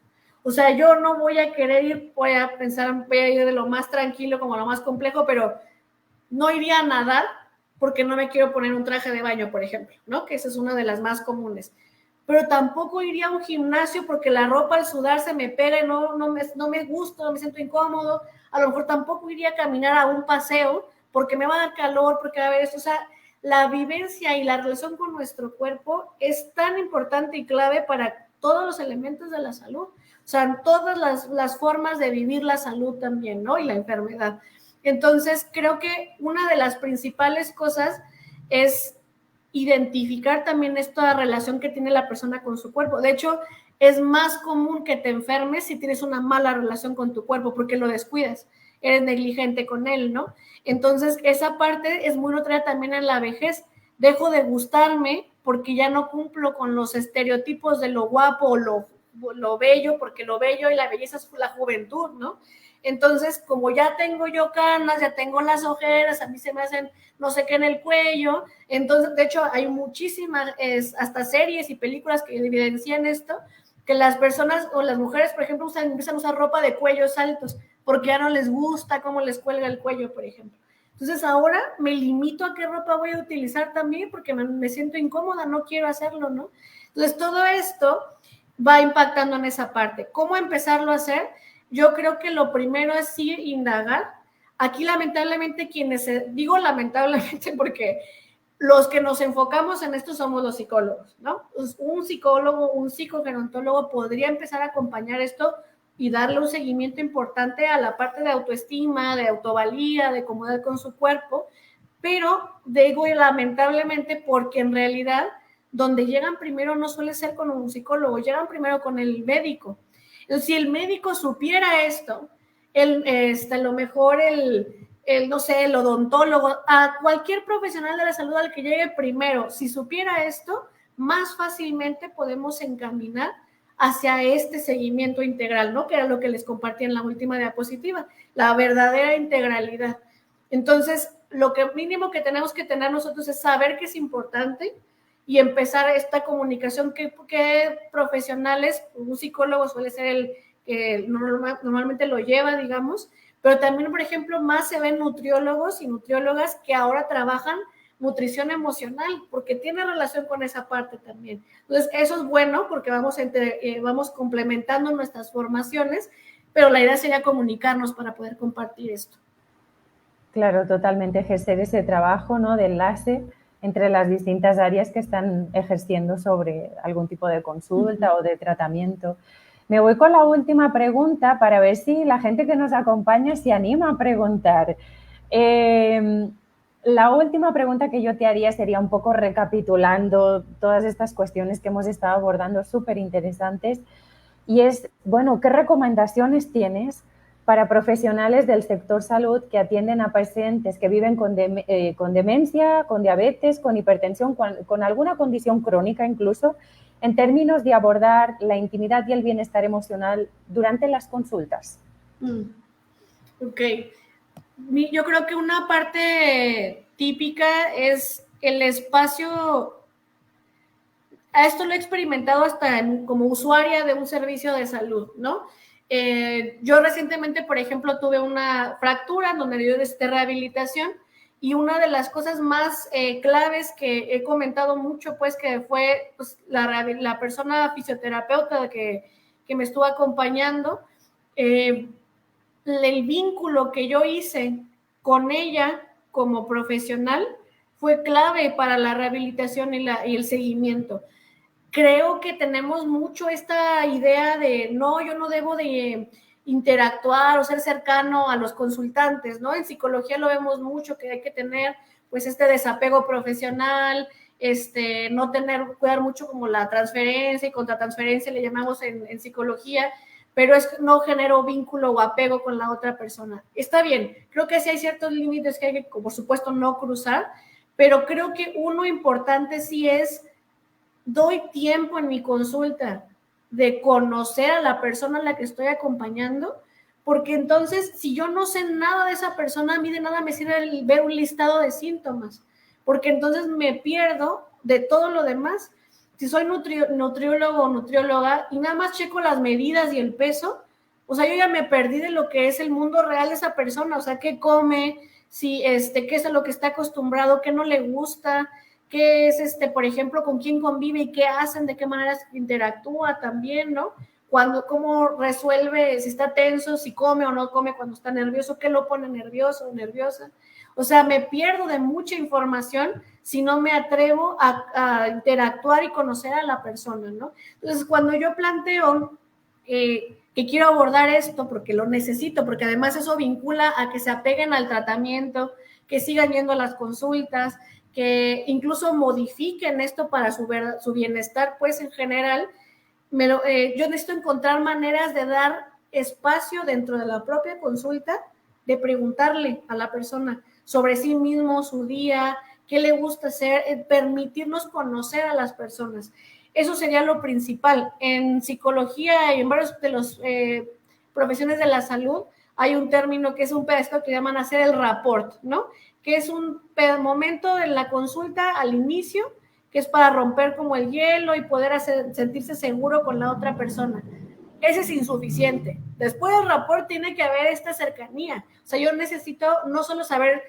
O sea, yo no voy a querer ir, voy a ir de lo más tranquilo como lo más complejo, pero no iría a nadar porque no me quiero poner un traje de baño, por ejemplo, ¿no? Que esa es una de las más comunes. Pero tampoco iría a un gimnasio porque la ropa al sudar se me pega y no me gusta, no me siento incómodo. A lo mejor tampoco iría a caminar a un paseo porque me va a dar calor, porque va a haber esto. O sea, la vivencia y la relación con nuestro cuerpo es tan importante y clave para todos los elementos de la salud. O sea, todas las formas de vivir la salud también, ¿no? Y la enfermedad. Entonces, creo que una de las principales cosas es identificar también esta relación que tiene la persona con su cuerpo. De hecho, es más común que te enfermes si tienes una mala relación con tu cuerpo porque lo descuidas, eres negligente con él, ¿no? Entonces, esa parte es muy notoria también en la vejez. Dejo de gustarme porque ya no cumplo con los estereotipos de lo guapo o lo bello, porque lo bello y la belleza es la juventud, ¿no? Entonces, como ya tengo yo canas, ya tengo las ojeras, a mí se me hacen no sé qué en el cuello, entonces, de hecho, hay muchísimas, hasta series y películas que evidencian esto, que las personas o las mujeres, por ejemplo, empiezan a usar ropa de cuellos altos, porque ya no les gusta cómo les cuelga el cuello, por ejemplo. Entonces, ahora me limito a qué ropa voy a utilizar también, porque me siento incómoda, no quiero hacerlo, ¿no? Entonces, todo esto va impactando en esa parte. ¿Cómo empezarlo a hacer? Yo creo que lo primero es sí indagar. Aquí lamentablemente digo lamentablemente porque los que nos enfocamos en esto somos los psicólogos, ¿no? Pues un psicólogo, un psicogerontólogo podría empezar a acompañar esto y darle un seguimiento importante a la parte de autoestima, de autovalía, de comodidad con su cuerpo, pero digo lamentablemente porque en realidad donde llegan primero no suele ser con un psicólogo, llegan primero con el médico. Entonces, si el médico supiera esto, a lo mejor no sé, el odontólogo, a cualquier profesional de la salud al que llegue primero, si supiera esto, más fácilmente podemos encaminar hacia este seguimiento integral, ¿no? Que era lo que les compartí en la última diapositiva, la verdadera integralidad. Entonces, lo que mínimo que tenemos que tener nosotros es saber que es importante y empezar esta comunicación que profesionales, un psicólogo suele ser el que normalmente lo lleva, digamos, pero también, por ejemplo, más se ven nutriólogos y nutriólogas que ahora trabajan nutrición emocional, porque tiene relación con esa parte también. Entonces, eso es bueno porque vamos complementando nuestras formaciones, pero la idea sería comunicarnos para poder compartir esto. Claro, totalmente, ejercer ese trabajo, ¿no?, de enlace entre las distintas áreas que están ejerciendo sobre algún tipo de consulta o de tratamiento. Me voy con la última pregunta para ver si la gente que nos acompaña se anima a preguntar. La última pregunta que yo te haría sería un poco recapitulando todas estas cuestiones que hemos estado abordando, súper interesantes, y es, bueno, ¿qué recomendaciones tienes para profesionales del sector salud que atienden a pacientes que viven con demencia, con diabetes, con hipertensión, con alguna condición crónica incluso, en términos de abordar la intimidad y el bienestar emocional durante las consultas? Ok. Yo creo que una parte típica es el espacio. A esto lo he experimentado hasta como usuaria de un servicio de salud, ¿no? Yo recientemente, por ejemplo, tuve una fractura donde yo necesité rehabilitación y una de las cosas más claves que he comentado mucho, pues, que fue pues, la persona fisioterapeuta que me estuvo acompañando, el vínculo que yo hice con ella como profesional fue clave para la rehabilitación y el seguimiento. Creo que tenemos mucho esta idea de, no, yo no debo de interactuar o ser cercano a los consultantes, ¿no? En psicología lo vemos mucho, que hay que tener, pues, este desapego profesional, no cuidar mucho como la transferencia y contratransferencia, le llamamos en psicología, pero no genero vínculo o apego con la otra persona. Está bien, creo que sí hay ciertos límites que hay que, por supuesto, no cruzar, pero creo que uno importante sí es, doy tiempo en mi consulta de conocer a la persona a la que estoy acompañando, porque entonces, si yo no sé nada de esa persona, a mí de nada me sirve ver un listado de síntomas, porque entonces me pierdo de todo lo demás. Si soy nutriólogo o nutrióloga y nada más checo las medidas y el peso, o sea, yo ya me perdí de lo que es el mundo real de esa persona, o sea, qué come, si, qué es a lo que está acostumbrado, qué no le gusta, qué es, por ejemplo, con quién convive y qué hacen, de qué manera interactúa también, ¿no? Cómo resuelve, si está tenso, si come o no come cuando está nervioso, qué lo pone nervioso o nerviosa. O sea, me pierdo de mucha información si no me atrevo a interactuar y conocer a la persona, ¿no? Entonces, cuando yo planteo que quiero abordar esto porque lo necesito, porque además eso vincula a que se apeguen al tratamiento, que sigan yendo a las consultas, que incluso modifiquen esto para su bienestar, pues en general, yo necesito encontrar maneras de dar espacio dentro de la propia consulta, de preguntarle a la persona sobre sí mismo, su día, qué le gusta hacer, permitirnos conocer a las personas. Eso sería lo principal. En psicología y en varios de los profesiones de la salud hay un término que es un pedacito que llaman hacer el rapport, ¿no? Que es un momento en la consulta al inicio, que es para romper como el hielo y poder sentirse seguro con la otra persona. Ese es insuficiente. Después del rapport tiene que haber esta cercanía. O sea, yo necesito no solo saber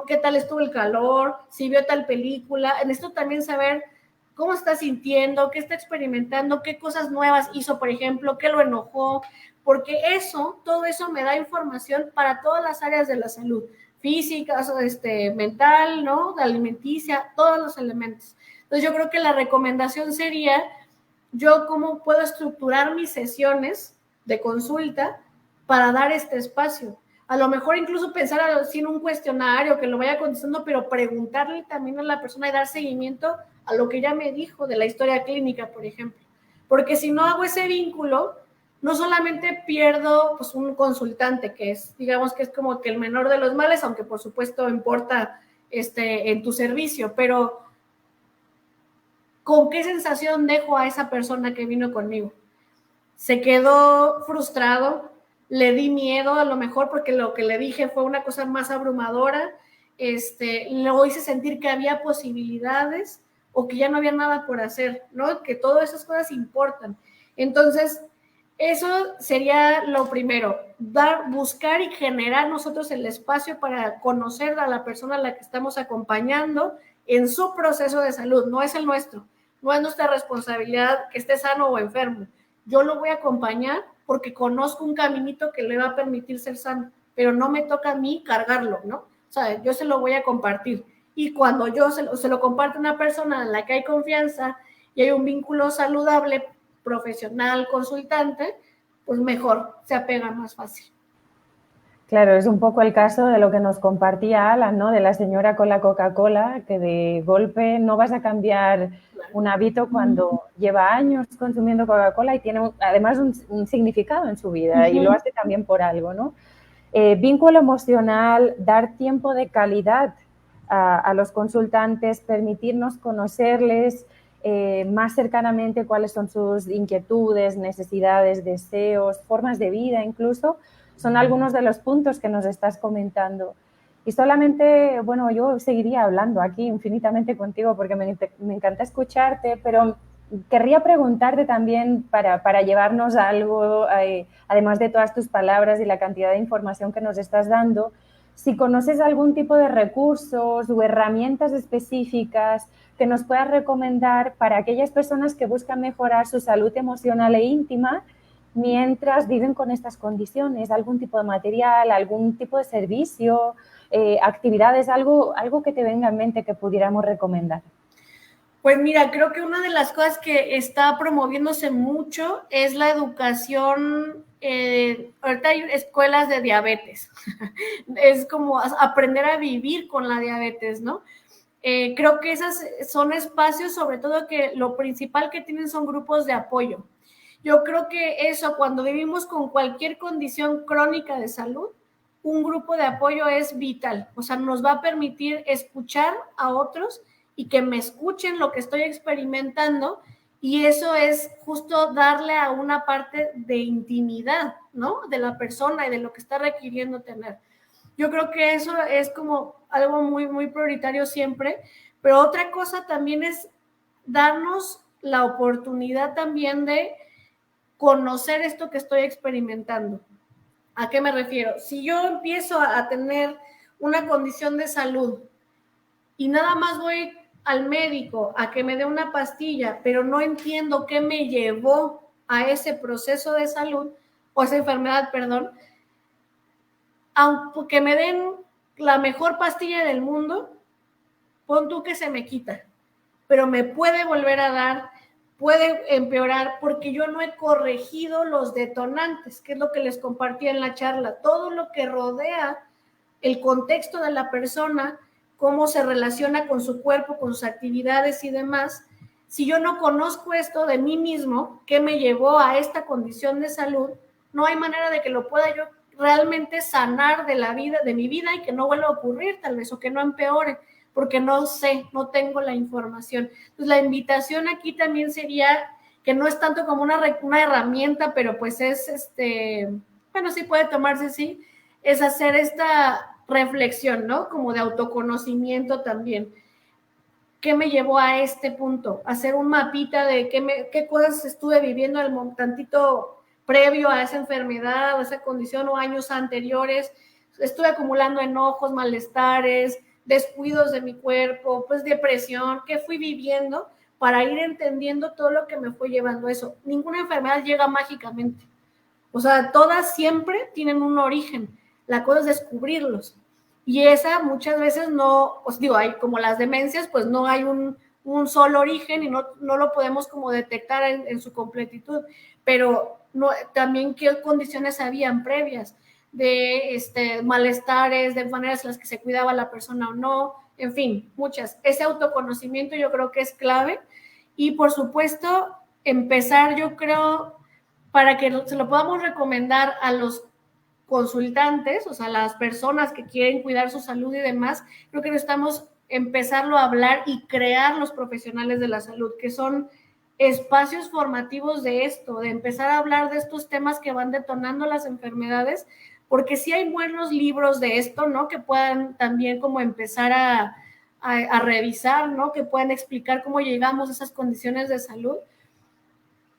qué tal estuvo el calor, si vio tal película, necesito también saber cómo está sintiendo, qué está experimentando, qué cosas nuevas hizo, por ejemplo, qué lo enojó, porque todo eso me da información para todas las áreas de la salud, física, mental, ¿no? De alimenticia, todos los elementos. Entonces yo creo que la recomendación sería, yo cómo puedo estructurar mis sesiones de consulta para dar este espacio. A lo mejor incluso pensar sin un cuestionario que lo vaya contestando, pero preguntarle también a la persona y dar seguimiento a lo que ya me dijo de la historia clínica, por ejemplo. Porque si no hago ese vínculo, no solamente pierdo pues, un consultante, que es, digamos que es como que el menor de los males, aunque por supuesto importa en tu servicio, pero ¿con qué sensación dejo a esa persona que vino conmigo? Se quedó frustrado, le di miedo a lo mejor porque lo que le dije fue una cosa más abrumadora, lo hice sentir que había posibilidades o que ya no había nada por hacer, ¿no? Que todas esas cosas importan. Entonces, eso sería lo primero, buscar y generar nosotros el espacio para conocer a la persona a la que estamos acompañando en su proceso de salud, no es el nuestro, no es nuestra responsabilidad que esté sano o enfermo. Yo lo voy a acompañar porque conozco un caminito que le va a permitir ser sano, pero no me toca a mí cargarlo, ¿no? O sea, yo se lo voy a compartir. Y cuando yo se lo comparto a una persona en la que hay confianza y hay un vínculo saludable, profesional, consultante, pues mejor, se apega más fácil. Claro, es un poco el caso de lo que nos compartía Alan, ¿no? De la señora con la Coca-Cola, que de golpe no vas a cambiar un hábito cuando lleva años consumiendo Coca-Cola y tiene además un significado en su vida y lo hace también por algo, ¿no? Vínculo emocional, dar tiempo de calidad a los consultantes, permitirnos conocerles más cercanamente cuáles son sus inquietudes, necesidades, deseos, formas de vida incluso, son algunos de los puntos que nos estás comentando. Y solamente, bueno, yo seguiría hablando aquí infinitamente contigo porque me encanta escucharte, pero querría preguntarte también para llevarnos a algo, además de todas tus palabras y la cantidad de información que nos estás dando, si conoces algún tipo de recursos o herramientas específicas que nos puedas recomendar para aquellas personas que buscan mejorar su salud emocional e íntima mientras viven con estas condiciones, algún tipo de material, algún tipo de servicio, actividades, algo que te venga en mente que pudiéramos recomendar. Pues mira, creo que una de las cosas que está promoviéndose mucho es la educación. Ahorita hay escuelas de diabetes. Es como aprender a vivir con la diabetes, ¿no? Creo que esas son espacios, sobre todo que lo principal que tienen son grupos de apoyo. Yo creo que eso, cuando vivimos con cualquier condición crónica de salud, un grupo de apoyo es vital. O sea, nos va a permitir escuchar a otros y que me escuchen lo que estoy experimentando, y eso es justo darle a una parte de intimidad, ¿no? De la persona y de lo que está requiriendo tener. Yo creo que eso es como algo muy, muy prioritario siempre, pero otra cosa también es darnos la oportunidad también de conocer esto que estoy experimentando. ¿A qué me refiero? Si yo empiezo a tener una condición de salud y nada más voy al médico a que me dé una pastilla, pero no entiendo qué me llevó a ese proceso de salud o esa enfermedad, perdón, aunque me den la mejor pastilla del mundo, pon tú que se me quita, pero me puede volver a dar, puede empeorar porque yo no he corregido los detonantes, que es lo que les compartí en la charla, todo lo que rodea el contexto de la persona, cómo se relaciona con su cuerpo, con sus actividades y demás. Si yo no conozco esto de mí mismo, qué me llevó a esta condición de salud, no hay manera de que lo pueda yo realmente sanar de la vida, de mi vida, y que no vuelva a ocurrir tal vez, o que no empeore, porque no sé, no tengo la información. Entonces la invitación aquí también sería que no es tanto como una herramienta, pero pues es, bueno, sí puede tomarse así, es hacer esta reflexión, ¿no? Como de autoconocimiento también. ¿Qué me llevó a este punto? Hacer un mapita de qué cosas estuve viviendo al momentito previo a esa enfermedad o esa condición o años anteriores. Estuve acumulando enojos, malestares, descuidos de mi cuerpo, pues depresión, ¿qué fui viviendo? Para ir entendiendo todo lo que me fue llevando a eso. Ninguna enfermedad llega mágicamente. O sea, todas siempre tienen un origen. La cosa es descubrirlos. Y esa muchas veces no, os digo, hay como las demencias, pues no hay un solo origen y no lo podemos como detectar en su completitud. Pero no, también qué condiciones habían previas de malestares, de maneras en las que se cuidaba la persona o no, en fin, muchas. Ese autoconocimiento yo creo que es clave y, por supuesto, empezar, yo creo, para que se lo podamos recomendar a los consultantes, o sea, las personas que quieren cuidar su salud y demás, creo que necesitamos empezarlo a hablar y crear los profesionales de la salud, que son espacios formativos de esto, de empezar a hablar de estos temas que van detonando las enfermedades, porque sí hay buenos libros de esto, ¿no? Que puedan también como empezar a revisar, ¿no? Que puedan explicar cómo llegamos a esas condiciones de salud.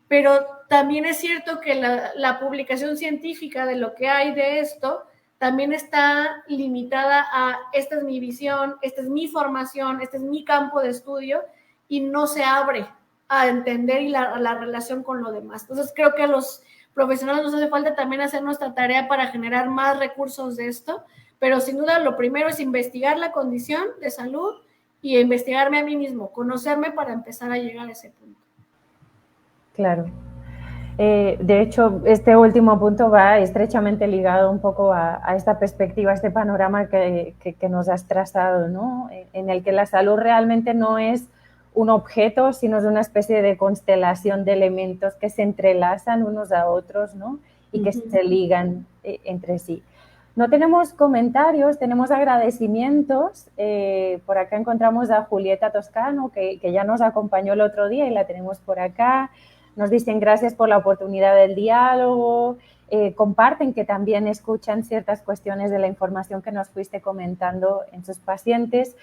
Pero también es cierto que la publicación científica de lo que hay de esto también está limitada a esta es mi visión, esta es mi formación, este es mi campo de estudio y no se abre a entender y la relación con lo demás. Entonces creo que a los profesionales nos hace falta también hacer nuestra tarea para generar más recursos de esto, pero sin duda lo primero es investigar la condición de salud y investigarme a mí mismo, conocerme para empezar a llegar a ese punto. Claro. De hecho, este último punto va estrechamente ligado un poco a esta perspectiva, a este panorama que nos has trazado, ¿no? En el que la salud realmente no es un objeto, sino es una especie de constelación de elementos que se entrelazan unos a otros, ¿no? Y que se ligan entre sí. No tenemos comentarios, tenemos agradecimientos. Por acá encontramos a Julieta Toscano, que ya nos acompañó el otro día y la tenemos por acá. Nos dicen gracias por la oportunidad del diálogo, comparten que también escuchan ciertas cuestiones de la información que nos fuiste comentando en sus pacientes.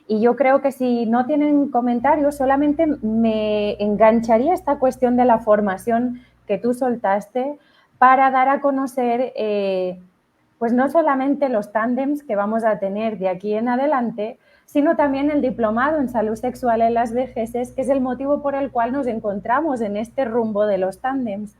Y yo creo que si no tienen comentarios, solamente me engancharía esta cuestión de la formación que tú soltaste para dar a conocer, pues no solamente los tándems que vamos a tener de aquí en adelante, sino también el diplomado en salud sexual en las vejeces, que es el motivo por el cual nos encontramos en este rumbo de los tándems.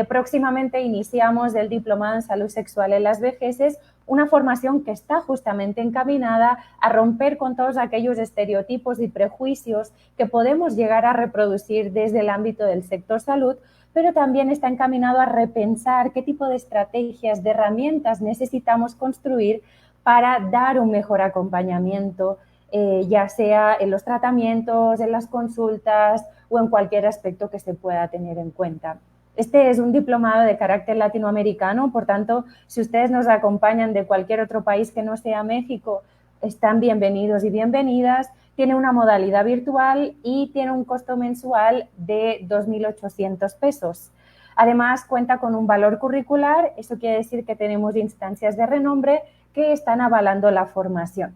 Próximamente iniciamos el diplomado en salud sexual en las vejeces, una formación que está justamente encaminada a romper con todos aquellos estereotipos y prejuicios que podemos llegar a reproducir desde el ámbito del sector salud, pero también está encaminado a repensar qué tipo de estrategias, de herramientas necesitamos construir para dar un mejor acompañamiento, ya sea en los tratamientos, en las consultas o en cualquier aspecto que se pueda tener en cuenta. Este es un diplomado de carácter latinoamericano, por tanto, si ustedes nos acompañan de cualquier otro país que no sea México, están bienvenidos y bienvenidas. Tiene una modalidad virtual y tiene un costo mensual de 2.800 pesos. Además, cuenta con un valor curricular, eso quiere decir que tenemos instancias de renombre que están avalando la formación.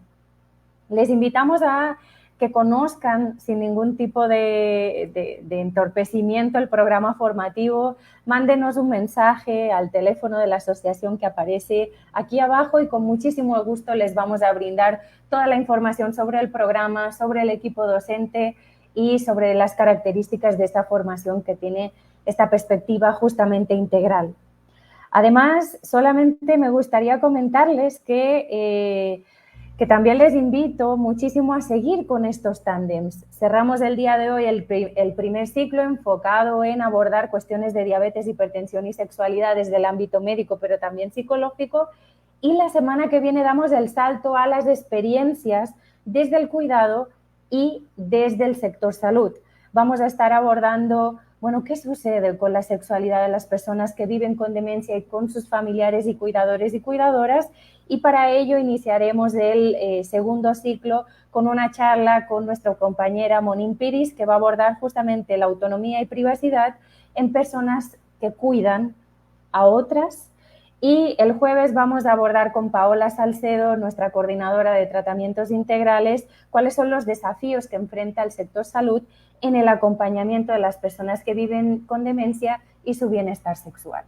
Les invitamos a que conozcan sin ningún tipo de entorpecimiento el programa formativo. Mándenos un mensaje al teléfono de la asociación que aparece aquí abajo y con muchísimo gusto les vamos a brindar toda la información sobre el programa, sobre el equipo docente y sobre las características de esta formación que tiene esta perspectiva justamente integral. Además, solamente me gustaría comentarles que también les invito muchísimo a seguir con estos tándems. Cerramos el día de hoy el primer ciclo enfocado en abordar cuestiones de diabetes, hipertensión y sexualidad desde el ámbito médico, pero también psicológico. Y la semana que viene damos el salto a las experiencias desde el cuidado y desde el sector salud. Vamos a estar abordando, bueno, ¿qué sucede con la sexualidad de las personas que viven con demencia y con sus familiares y cuidadores y cuidadoras? Y para ello iniciaremos el segundo ciclo con una charla con nuestra compañera Monín Piris, que va a abordar justamente la autonomía y privacidad en personas que cuidan a otras. Y el jueves vamos a abordar con Paola Salcedo, nuestra coordinadora de tratamientos integrales, cuáles son los desafíos que enfrenta el sector salud en el acompañamiento de las personas que viven con demencia y su bienestar sexual.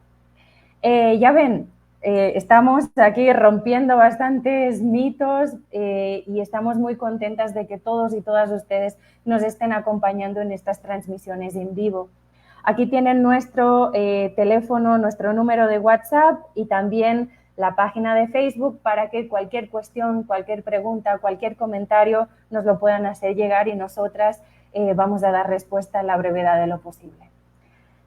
Ya ven, estamos aquí rompiendo bastantes mitos y estamos muy contentas de que todos y todas ustedes nos estén acompañando en estas transmisiones en vivo. Aquí tienen nuestro teléfono, nuestro número de WhatsApp y también la página de Facebook para que cualquier cuestión, cualquier pregunta, cualquier comentario nos lo puedan hacer llegar y nosotras vamos a dar respuesta en la brevedad de lo posible.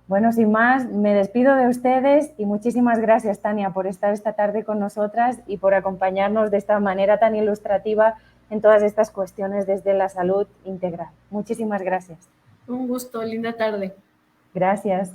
Bueno, sin más, me despido de ustedes y muchísimas gracias, Tania, por estar esta tarde con nosotras y por acompañarnos de esta manera tan ilustrativa en todas estas cuestiones desde la salud integral. Muchísimas gracias. Un gusto, linda tarde. Gracias.